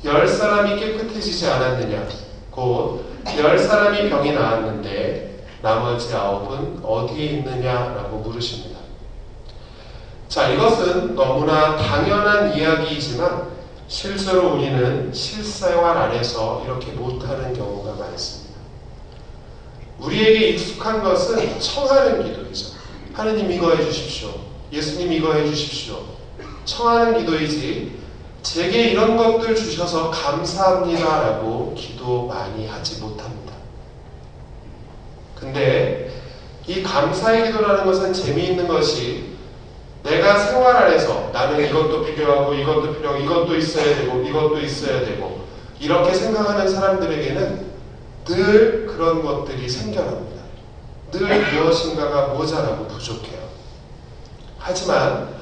10사람이 깨끗해지지 않았느냐? 곧 10사람이 병이 나았는데 나머지 9은 어디에 있느냐라고 물으십니다. 자, 이것은 너무나 당연한 이야기이지만 실제로 우리는 실생활 안에서 이렇게 못하는 경우가 많습니다. 우리에게 익숙한 것은 청하는 기도이죠. 하느님 이거 해주십시오. 예수님 이거 해주십시오. 청하는 기도이지 제게 이런 것들 주셔서 감사합니다 라고 기도 많이 하지 못합니다. 근데 이 감사의 기도라는 것은 재미있는 것이 내가 생활 안에서 나는 이것도 필요하고 이것도 필요하고 이것도 있어야 되고 이것도 있어야 되고 이렇게 생각하는 사람들에게는 늘 그런 것들이 생겨납니다. 늘 무엇인가가 모자라고 부족해요. 하지만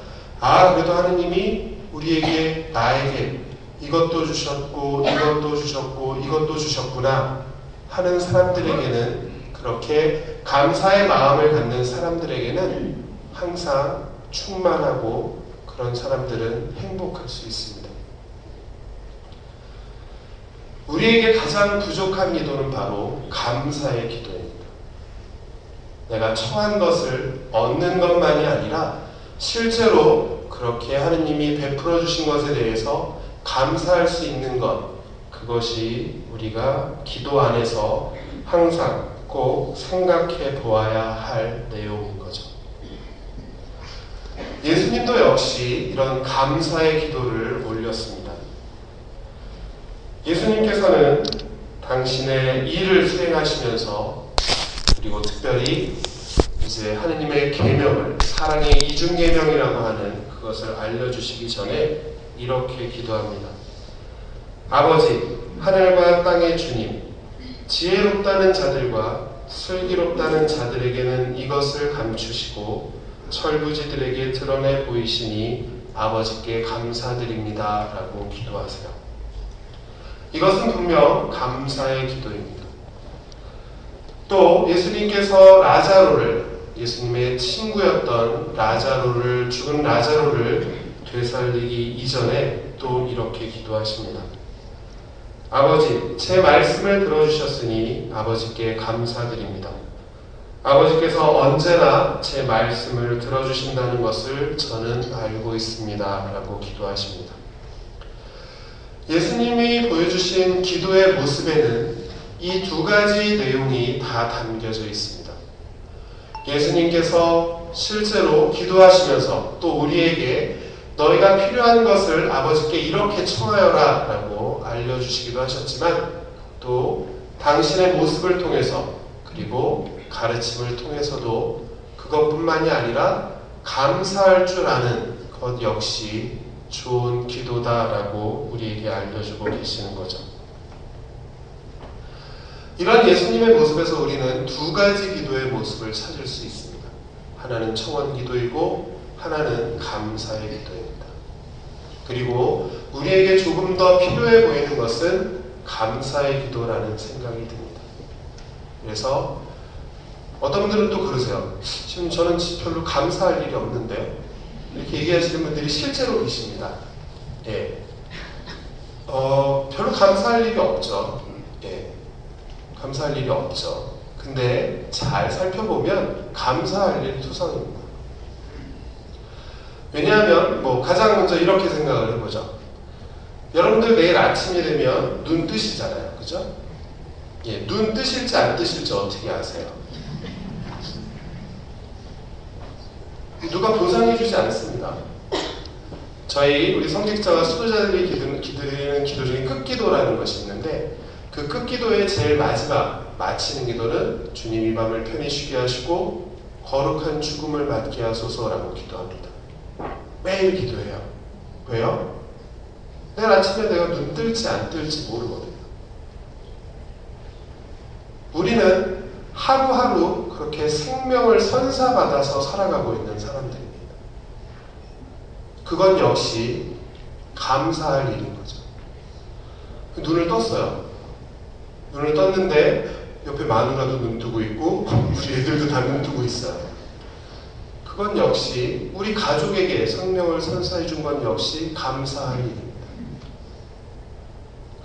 그래도 하느님이 우리에게 나에게 이것도 주셨고 이것도 주셨고 이것도 주셨구나 하는 사람들에게는, 그렇게 감사의 마음을 갖는 사람들에게는 항상 충만하고 그런 사람들은 행복할 수 있습니다. 우리에게 가장 부족한 기도는 바로 감사의 기도입니다. 내가 청한 것을 얻는 것만이 아니라 실제로 그렇게 하느님이 베풀어 주신 것에 대해서 감사할 수 있는 것, 그것이 우리가 기도 안에서 항상 꼭 생각해 보아야 할 내용인 거죠. 예수님도 역시 이런 감사의 기도를 올렸습니다. 예수님께서는 당신의 일을 수행하시면서, 그리고 특별히 이제 하느님의 계명을, 사랑의 이중계명이라고 하는 그것을 알려주시기 전에 이렇게 기도합니다. 아버지, 하늘과 땅의 주님, 지혜롭다는 자들과 슬기롭다는 자들에게는 이것을 감추시고 철부지들에게 드러내 보이시니 아버지께 감사드립니다 라고 기도하세요. 이것은 분명 감사의 기도입니다. 또 예수님께서 라자로를, 예수님의 친구였던 라자로를, 죽은 라자로를 되살리기 이전에 또 이렇게 기도하십니다. 아버지, 제 말씀을 들어주셨으니 아버지께 감사드립니다. 아버지께서 언제나 제 말씀을 들어주신다는 것을 저는 알고 있습니다. 라고 기도하십니다. 예수님이 보여주신 기도의 모습에는 이 두 가지 내용이 다 담겨져 있습니다. 예수님께서 실제로 기도하시면서 또 우리에게 너희가 필요한 것을 아버지께 이렇게 청하여라 라고 알려주시기도 하셨지만 또 당신의 모습을 통해서 그리고 가르침을 통해서도 그것뿐만이 아니라 감사할 줄 아는 것 역시 좋은 기도다라고 우리에게 알려주고 계시는 거죠. 이런 예수님의 모습에서 우리는 두 가지 기도의 모습을 찾을 수 있습니다. 하나는 청원 기도이고 하나는 감사의 기도입니다. 그리고 우리에게 조금 더 필요해 보이는 것은 감사의 기도라는 생각이 듭니다. 그래서 어떤 분들은 또 그러세요. 지금 저는 별로 감사할 일이 없는데요. 이렇게 얘기하시는 분들이 실제로 계십니다. 예. 별로 감사할 일이 없죠. 예. 감사할 일이 없죠. 근데 잘 살펴보면 감사할 일이 투성입니다. 왜냐하면 가장 먼저 이렇게 생각을 해보죠. 여러분들 내일 아침이 되면 눈 뜨시잖아요. 그죠? 예, 눈 뜨실지 안 뜨실지 어떻게 아세요? 누가 보상해주지 않습니다. 우리 성직자와 수도자들이 기도드리는 기도 중에 끝기도라는 것이 있는데 그 끝기도의 제일 마지막 마치는 기도는 주님 이 밤을 편히 쉬게 하시고 거룩한 죽음을 맞게 하소서라고 기도합니다. 매일 기도해요. 왜요? 내일 아침에 내가 눈 뜰지 안 뜰지 모르거든요. 우리는 하루하루 그렇게 생명을 선사받아서 살아가고 있는 사람들입니다. 그건 역시 감사할 일인 거죠. 눈을 떴어요. 눈을 떴는데 옆에 마누라도 눈 뜨고 있고 우리 애들도 다 눈 뜨고 있어요. 그건 역시 우리 가족에게 생명을 선사해 준 건 역시 감사할 일입니다.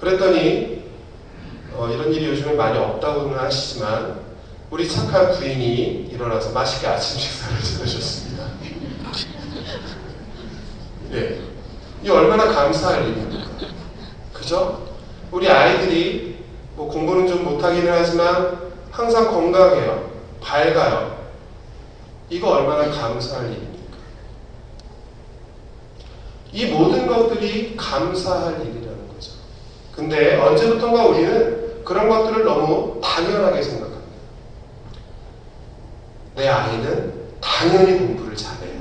그랬더니 이런 일이 요즘에 많이 없다고는 하시지만 우리 착한 부인이 일어나서 맛있게 아침 식사를 차려줬습니다. 네, 이 얼마나 감사할 일입니까? 그죠? 우리 아이들이 공부는 좀 못하기는 하지만 항상 건강해요. 밝아요. 이거 얼마나 감사할 일입니까? 이 모든 것들이 감사할 일이라는 거죠. 근데 언제부턴가 우리는 그런 것들을 너무 당연하게 생각합니다. 내 아이는 당연히 공부를 잘해야 돼요.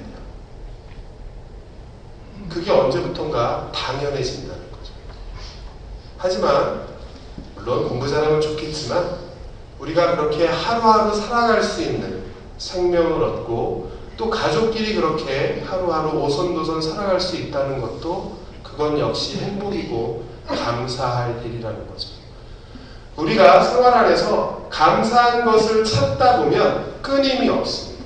그게 언제부턴가 당연해진다는 거죠. 하지만 물론 공부 잘하면 좋겠지만 우리가 그렇게 하루하루 살아갈 수 있는 생명을 얻고 또 가족끼리 그렇게 하루하루 오손도손 살아갈 수 있다는 것도 그건 역시 행복이고 감사할 일이라는 거죠. 우리가 생활 안에서 감사한 것을 찾다 보면 끊임이 없습니다.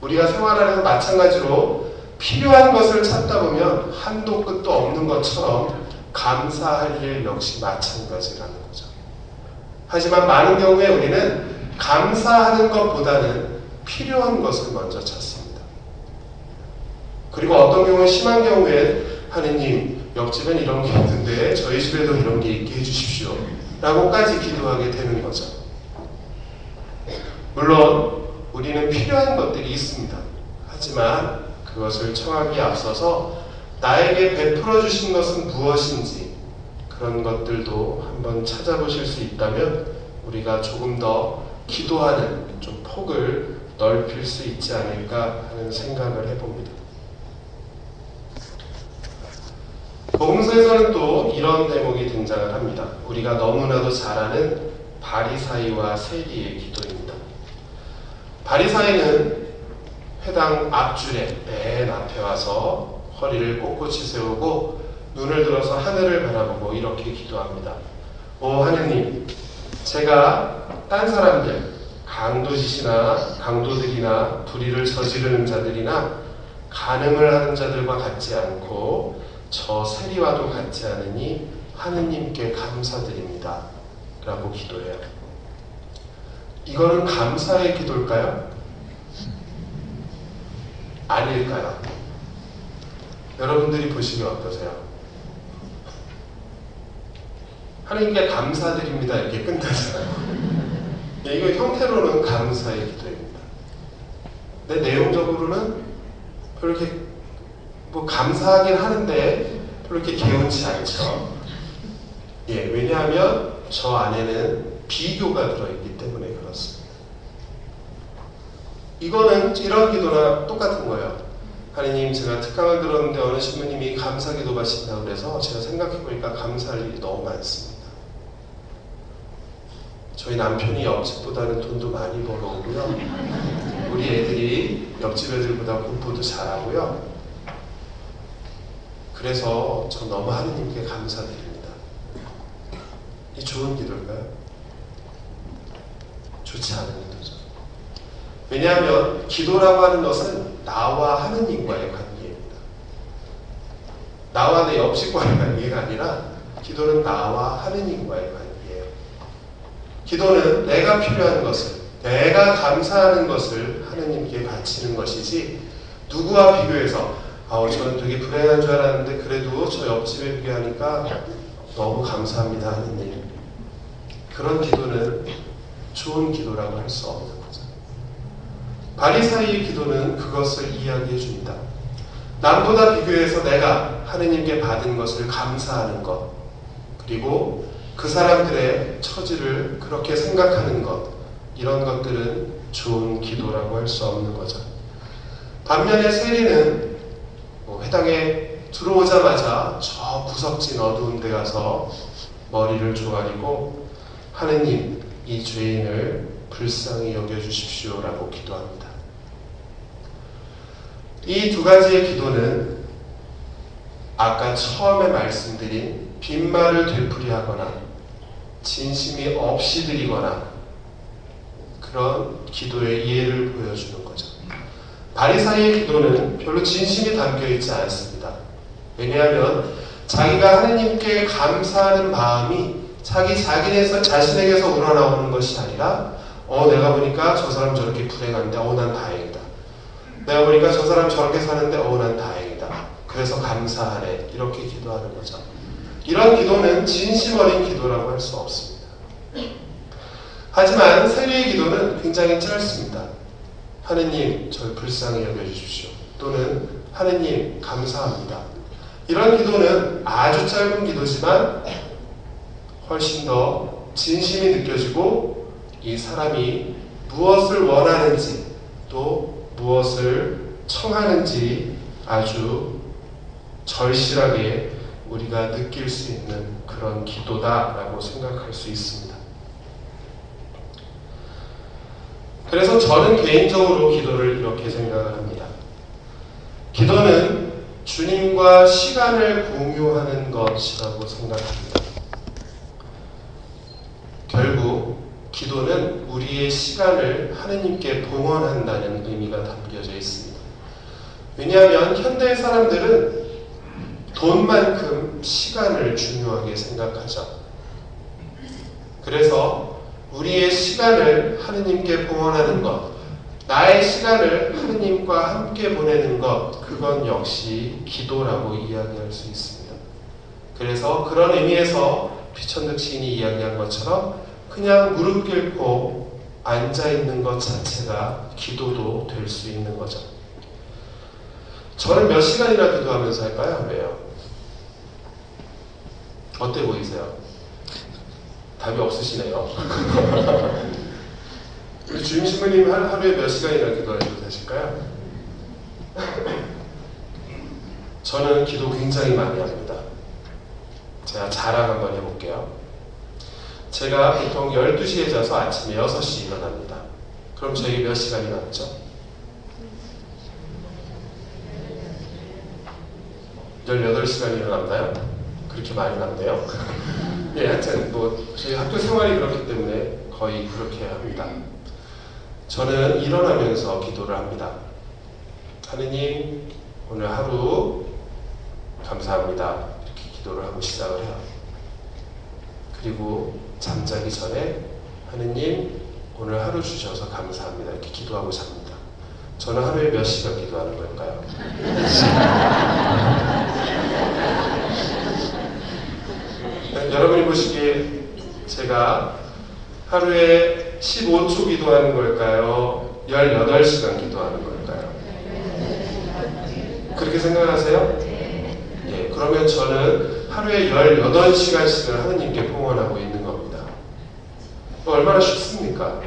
우리가 생활 안에서 마찬가지로 필요한 것을 찾다 보면 한도 끝도 없는 것처럼 감사할 일 역시 마찬가지라는 거죠. 하지만 많은 경우에 우리는 감사하는 것보다는 필요한 것을 먼저 찾습니다. 그리고 어떤 경우에 심한 경우에 하느님 옆집엔 이런 게 있는데 저희 집에도 이런 게 있게 해주십시오 라고까지 기도하게 되는 거죠. 물론 우리는 필요한 것들이 있습니다. 하지만 그것을 청하기에 앞서서 나에게 베풀어 주신 것은 무엇인지 그런 것들도 한번 찾아보실 수 있다면 우리가 조금 더 기도하는 좀 폭을 넓힐 수 있지 않을까 하는 생각을 해봅니다. 복음서에서는 또 이런 대목이 등장을 합니다. 우리가 너무나도 잘 아는 바리사이와 세리의 기도입니다. 바리사이는 회당 앞줄에 맨 앞에 와서 허리를 꼿꼿이 세우고 눈을 들어서 하늘을 바라보고 이렇게 기도합니다. 오 하느님, 제가 딴 사람들, 강도짓이나 강도들이나 불의를 저지르는 자들이나 간음을 하는 자들과 같지 않고 저 세리와도 같지 않으니 하느님께 감사드립니다 라고 기도해요. 이거는 감사의 기도일까요? 아닐까요? 여러분들이 보시기 어떠세요? 하느님께 감사드립니다 이렇게 끝나잖아요. 이거 형태로는 감사의 기도입니다. 근데 내용적으로는 별로 이렇게 뭐 감사하긴 하는데 별로 이렇게 개운치 않죠. 예, 왜냐하면 저 안에는 비교가 들어있기 때문에 그렇습니다. 이거는 이런 기도랑 똑같은 거예요. 하느님, 제가 특강을 들었는데 어느 신부님이 감사 기도 하신다고 그래서 제가 생각해보니까 감사할 일이 너무 많습니다. 저희 남편이 옆집보다는 돈도 많이 벌어오고요. 우리 애들이 옆집 애들보다 공부도 잘하고요. 그래서 저 너무 하느님께 감사드립니다. 이 좋은 기도일까요? 좋지 않은 기도죠. 왜냐하면 기도라고 하는 것은 나와 하느님과의 관계입니다. 나와 내 옆집과의 관계가 아니라 기도는 나와 하느님과의 관계예요. 기도는 내가 필요한 것을, 내가 감사하는 것을 하느님께 바치는 것이지 누구와 비교해서 저는 되게 불행한 줄 알았는데 그래도 저 옆집에 비교하니까 너무 감사합니다 하느님. 그런 기도는 좋은 기도라고 할 수 없는 거죠. 바리사이의 기도는 그것을 이야기해 줍니다. 남보다 비교해서 내가 하느님께 받은 것을 감사하는 것, 그리고 그 사람들의 처지를 그렇게 생각하는 것, 이런 것들은 좋은 기도라고 할 수 없는 거죠. 반면에 세리는 회당에 들어오자마자 저 구석진 어두운 데 가서 머리를 조아리고 하느님, 이 죄인을 불쌍히 여겨주십시오 라고 기도합니다. 이 두 가지의 기도는 아까 처음에 말씀드린 빈말을 되풀이하거나 진심이 없이 드리거나 그런 기도의 예를 보여주는 거죠. 바리사이의 기도는 별로 진심이 담겨있지 않습니다. 왜냐하면 자기가 하느님께 감사하는 마음이 자신에게서 우러나오는 것이 아니라 내가 보니까 저 사람 저렇게 불행한데 난 다행이다. 내가 보니까 저 사람 저렇게 사는데 난 다행이다. 그래서 감사하네. 이렇게 기도하는 거죠. 이런 기도는 진심 어린 기도라고 할 수 없습니다. 하지만 세리의 기도는 굉장히 짧습니다. 하느님, 저를 불쌍히 여겨주십시오. 또는 하느님, 감사합니다. 이런 기도는 아주 짧은 기도지만 훨씬 더 진심이 느껴지고 이 사람이 무엇을 원하는지 또 무엇을 청하는지 아주 절실하게 우리가 느낄 수 있는 그런 기도다라고 생각할 수 있습니다. 그래서 저는 개인적으로 기도를 이렇게 생각을 합니다. 기도는 주님과 시간을 공유하는 것이라고 생각합니다. 결국 기도는 우리의 시간을 하느님께 봉헌한다는 의미가 담겨져 있습니다. 왜냐하면 현대의 사람들은 돈만큼 시간을 중요하게 생각하죠. 그래서 우리의 시간을 하느님께 봉헌하는 것, 나의 시간을 하느님과 함께 보내는 것, 그건 역시 기도라고 이야기할 수 있습니다. 그래서 그런 의미에서 피천득 시인이 이야기한 것처럼 그냥 무릎 꿇고 앉아있는 것 자체가 기도도 될 수 있는 거죠. 저는 몇 시간이나 기도하면서 할까요? 왜요? 어때 보이세요? 답이 없으시네요. 우리 주임 신부님 하루에 몇 시간이나 기도하셔도 되실까요? 저는 기도 굉장히 많이 합니다. 제가 자랑 한번 해볼게요. 제가 보통 12시에 자서 아침에 6시에 일어납니다. 그럼 저에게 몇 시간이 남죠? 18시간이 일어났나요? 그렇게 많이 남네요. 예, 하여튼 저희 학교 생활이 그렇기 때문에 거의 그렇게 합니다. 저는 일어나면서 기도를 합니다. 하느님, 오늘 하루 감사합니다. 이렇게 기도를 하고 시작을 해요. 그리고 잠자기 전에 하느님 오늘 하루 주셔서 감사합니다. 이렇게 기도하고 잡니다. 저는 하루에 몇 시간 기도하는 걸까요? 여러분이 보시기에 제가 하루에 15초 기도하는 걸까요? 18시간 기도하는 걸까요? 그렇게 생각하세요? 예, 그러면 저는 하루에 18시간씩을 하느님께 봉헌하고 있는 겁니다. 얼마나 쉽습니까?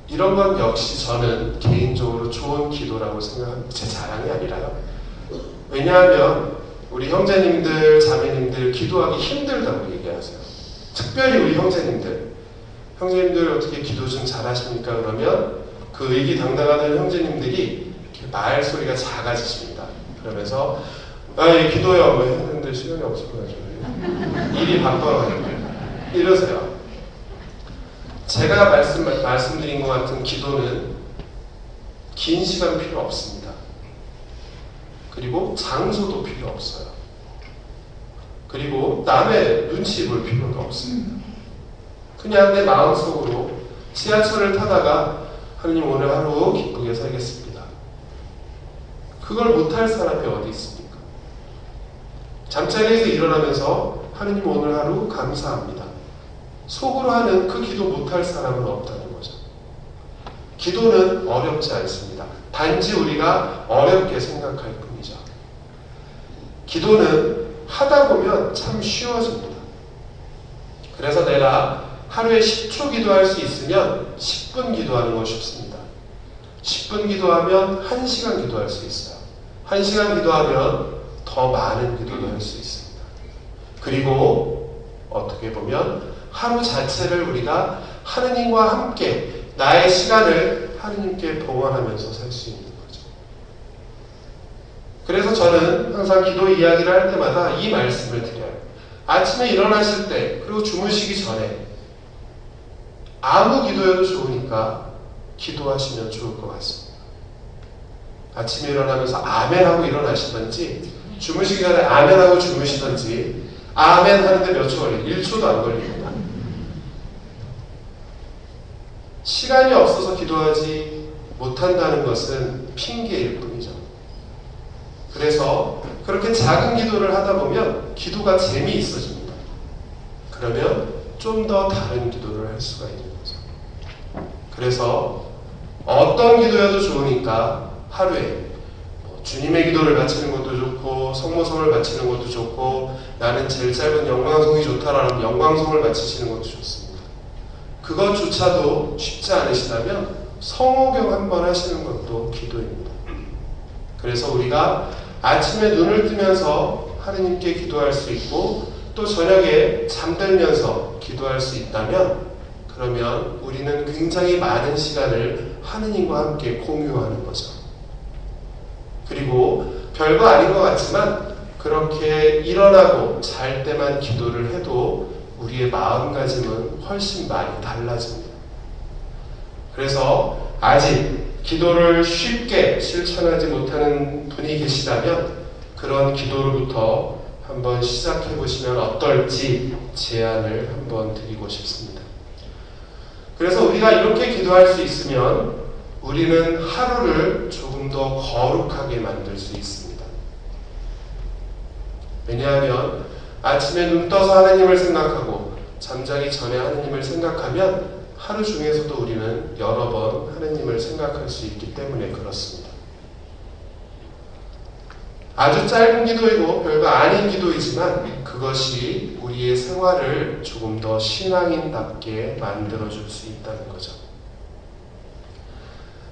이런 건 역시 저는 개인적으로 좋은 기도라고 생각합니다. 제 자랑이 아니라요. 왜냐하면 우리 형제님들, 자매님들 기도하기 힘들다고 얘기하세요. 특별히 우리 형제님들 어떻게 기도 좀 잘하십니까? 그러면 그 의기당당하던 형제님들이 이렇게 말 소리가 작아지십니다. 그러면서 예, 기도요 뭐 했는데 시간이 없어가지고 일이 바빠가지고 이러세요. 제가 말씀드린 것 같은 기도는 긴 시간 필요 없습니다. 그리고 장소도 필요 없어요. 그리고 남의 눈치 볼 필요도 없습니다. 그냥 내 마음속으로 지하철을 타다가 하느님 오늘 하루 기쁘게 살겠습니다. 그걸 못할 사람이 어디 있습니까? 잠자리에서 일어나면서 하느님 오늘 하루 감사합니다. 속으로 하는 그 기도 못할 사람은 없다는 거죠. 기도는 어렵지 않습니다. 단지 우리가 어렵게 생각할 뿐이죠. 기도는 하다 보면 참 쉬워집니다. 그래서 내가 하루에 10초 기도할 수 있으면 10분 기도하는 거 쉽습니다. 10분 기도하면 1시간 기도할 수 있어요. 1시간 기도하면 더 많은 기도를 할 수 있습니다. 그리고 어떻게 보면 하루 자체를 우리가 하느님과 함께 나의 시간을 하느님께 봉헌하면서 살 수 있는 거죠. 그래서 저는 항상 기도 이야기를 할 때마다 이 말씀을 드려요. 아침에 일어나실 때 그리고 주무시기 전에 아무 기도여도 좋으니까 기도하시면 좋을 것 같습니다. 아침에 일어나면서 아멘하고 일어나시든지 주무시기 전에 아멘하고 주무시든지 아멘 하는데 몇 초 걸려요? 1초도 안 걸립니다. 시간이 없어서 기도하지 못한다는 것은 핑계일 뿐이죠. 그래서 그렇게 작은 기도를 하다 보면 기도가 재미있어집니다. 그러면 좀 더 다른 기도를 할 수가 있는 거죠. 그래서 어떤 기도여도 좋으니까 하루에 주님의 기도를 바치는 것도 좋고 성모성을 바치는 것도 좋고 나는 제일 짧은 영광송이 좋다라는 영광송을 바치시는 것도 좋습니다. 그것조차도 쉽지 않으시다면 성호경 한번 하시는 것도 기도입니다. 그래서 우리가 아침에 눈을 뜨면서 하느님께 기도할 수 있고 또 저녁에 잠들면서 기도할 수 있다면 그러면 우리는 굉장히 많은 시간을 하느님과 함께 공유하는 거죠. 그리고 별거 아닌 것 같지만 그렇게 일어나고 잘 때만 기도를 해도 우리의 마음가짐은 훨씬 많이 달라집니다. 그래서 아직 기도를 쉽게 실천하지 못하는 분이 계시다면 그런 기도로부터 한번 시작해 보시면 어떨지 제안을 한번 드리고 싶습니다. 그래서 우리가 이렇게 기도할 수 있으면 우리는 하루를 조금 더 거룩하게 만들 수 있습니다. 왜냐하면 아침에 눈 떠서 하나님을 생각하고 잠자기 전에 하나님을 생각하면 하루 중에서도 우리는 여러 번 하나님을 생각할 수 있기 때문에 그렇습니다. 아주 짧은 기도이고 별거 아닌 기도이지만 그것이 우리의 생활을 조금 더 신앙인답게 만들어줄 수 있다는 거죠.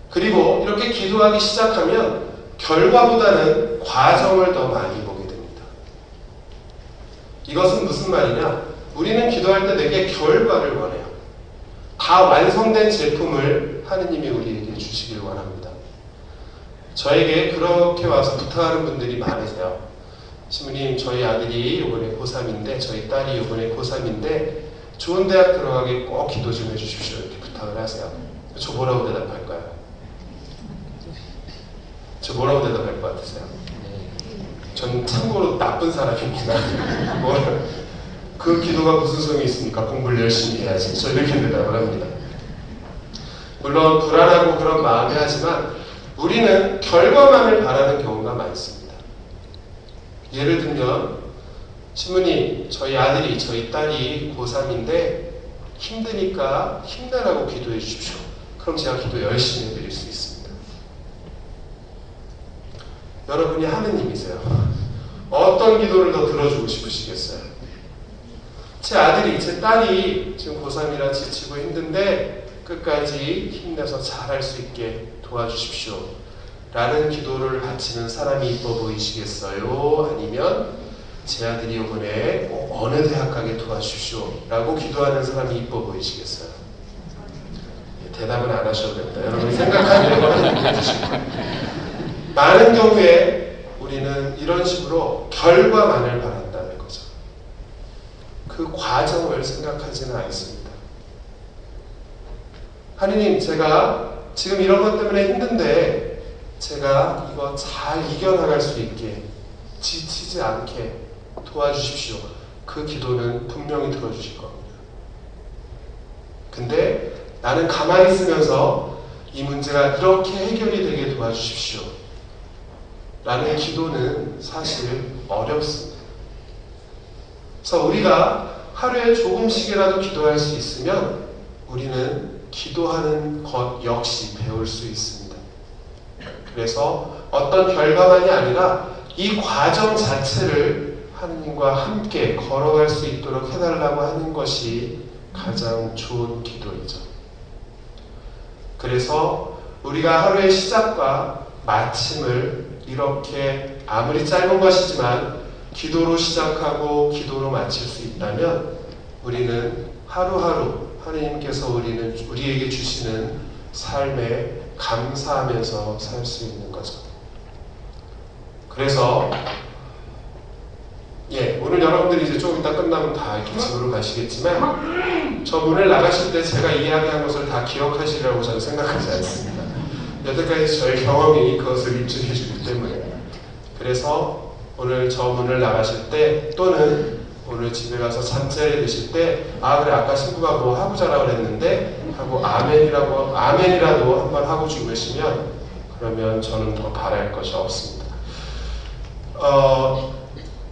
그리고 이렇게 기도하기 시작하면 결과보다는 과정을 더 많이 보게 됩니다. 이것은 무슨 말이냐? 우리는 기도할 때 내게 결과를 원해요. 다 완성된 제품을 하느님이 우리에게 주시길 원합니다. 저에게 그렇게 와서 부탁하는 분들이 많으세요. 신부님, 저희 아들이 이번에 고3인데 저희 딸이 이번에 고3인데 좋은 대학 들어가게 꼭 기도 좀 해주십시오. 이렇게 부탁을 하세요. 저 뭐라고 대답할까요? 저 뭐라고 대답할 것 같으세요? 전 참고로 나쁜 사람입니다. 그 기도가 무슨 소용이 있습니까? 공부를 열심히 해야지. 저 이렇게 대답을 합니다. 물론 불안하고 그런 마음이 하지만 우리는 결과만을 바라는 경우가 많습니다. 예를 들면 신부님, 저희 아들이, 저희 딸이 고3인데 힘드니까 힘내라고 기도해 주십시오. 그럼 제가 기도 열심히 해드릴 수 있습니다. 여러분이 하느님이세요. 어떤 기도를 더 들어주고 싶으시겠어요? 제 아들이, 제 딸이 지금 고3이라 지치고 힘든데 끝까지 힘내서 잘할 수 있게 도와주십시오. 라는 기도를 바치는 사람이 이뻐 보이시겠어요? 아니면 제 아들이 이번에 어느 대학 가게 도와주십시오. 라고 기도하는 사람이 이뻐 보이시겠어요? 대답은 안 하셔도 됩니다. 여러분이 생각하는 걸 해주시고. 많은 경우에 우리는 이런 식으로 결과만을 바란다는 거죠. 그 과정을 생각하지는 않습니다. 하느님, 제가 지금 이런 것 때문에 힘든데 제가 이거 잘 이겨나갈 수 있게 지치지 않게 도와주십시오. 그 기도는 분명히 들어주실 겁니다. 근데 나는 가만히 있으면서 이 문제가 이렇게 해결이 되게 도와주십시오. 라는 기도는 사실 어렵습니다. 그래서 우리가 하루에 조금씩이라도 기도할 수 있으면 우리는 기도하는 것 역시 배울 수 있습니다. 그래서 어떤 결과만이 아니라 이 과정 자체를 하느님과 함께 걸어갈 수 있도록 해달라고 하는 것이 가장 좋은 기도이죠. 그래서 우리가 하루의 시작과 마침을 이렇게 아무리 짧은 것이지만 기도로 시작하고 기도로 마칠 수 있다면 우리는 하루하루 하느님께서 우리에게 주시는 삶에 감사하면서 살 수 있는 거죠. 그래서 오늘 여러분들이 이제 조금 이따 끝나면 다 이렇게 집으로 가시겠지만 저 문을 나가실 때 제가 이야기한 것을 다 기억하시리라고 저는 생각하지 않습니다. 여태까지 저의 경험이 그것을 입증해 주기 때문에. 그래서 오늘 저 문을 나가실 때 또는 오늘 집에 가서 잠자리에 드실 때 그래 아까 신부가 뭐 하고 자라고 그랬는데 하고 아멘이라도 한번 하고 죽으시면 그러면 저는 더 바랄 것이 없습니다.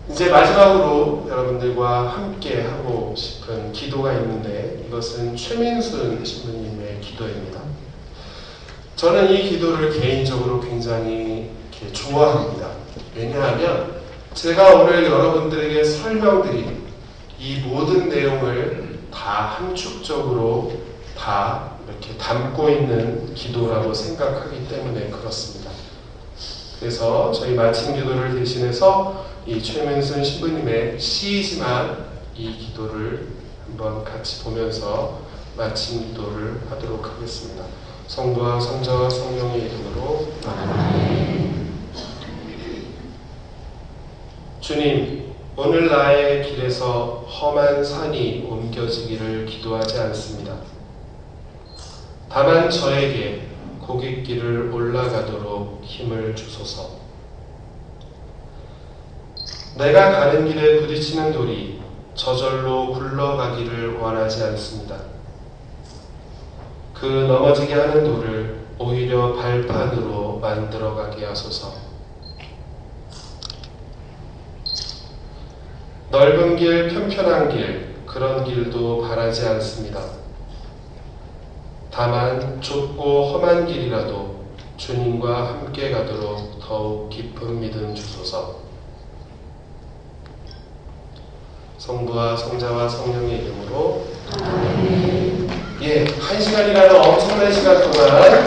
이제 마지막으로 여러분들과 함께 하고 싶은 기도가 있는데 이것은 최민순 신부님의 기도입니다. 저는 이 기도를 개인적으로 굉장히 이렇게 좋아합니다. 왜냐하면 제가 오늘 여러분들에게 설명드린 이 모든 내용을 다 함축적으로 다 이렇게 담고 있는 기도라고 생각하기 때문에 그렇습니다. 그래서 저희 마침 기도를 대신해서 이 최민순 신부님의 시이지만 이 기도를 한번 같이 보면서 마침 기도를 하도록 하겠습니다. 성부와 성자와 성령의 이름으로 아멘. 주님, 오늘 나의 길에서 험한 산이 옮겨지기를 기도하지 않습니다. 다만 저에게 고갯길을 올라가도록 힘을 주소서. 내가 가는 길에 부딪히는 돌이 저절로 굴러가기를 원하지 않습니다. 그 넘어지게 하는 돌을 오히려 발판으로 만들어가게 하소서. 넓은 길, 편편한 길, 그런 길도 바라지 않습니다. 다만 좁고 험한 길이라도 주님과 함께 가도록 더욱 깊은 믿음 주소서. 성부와 성자와 성령의 이름으로 아멘. 1시간이라는 엄청난 시간 동안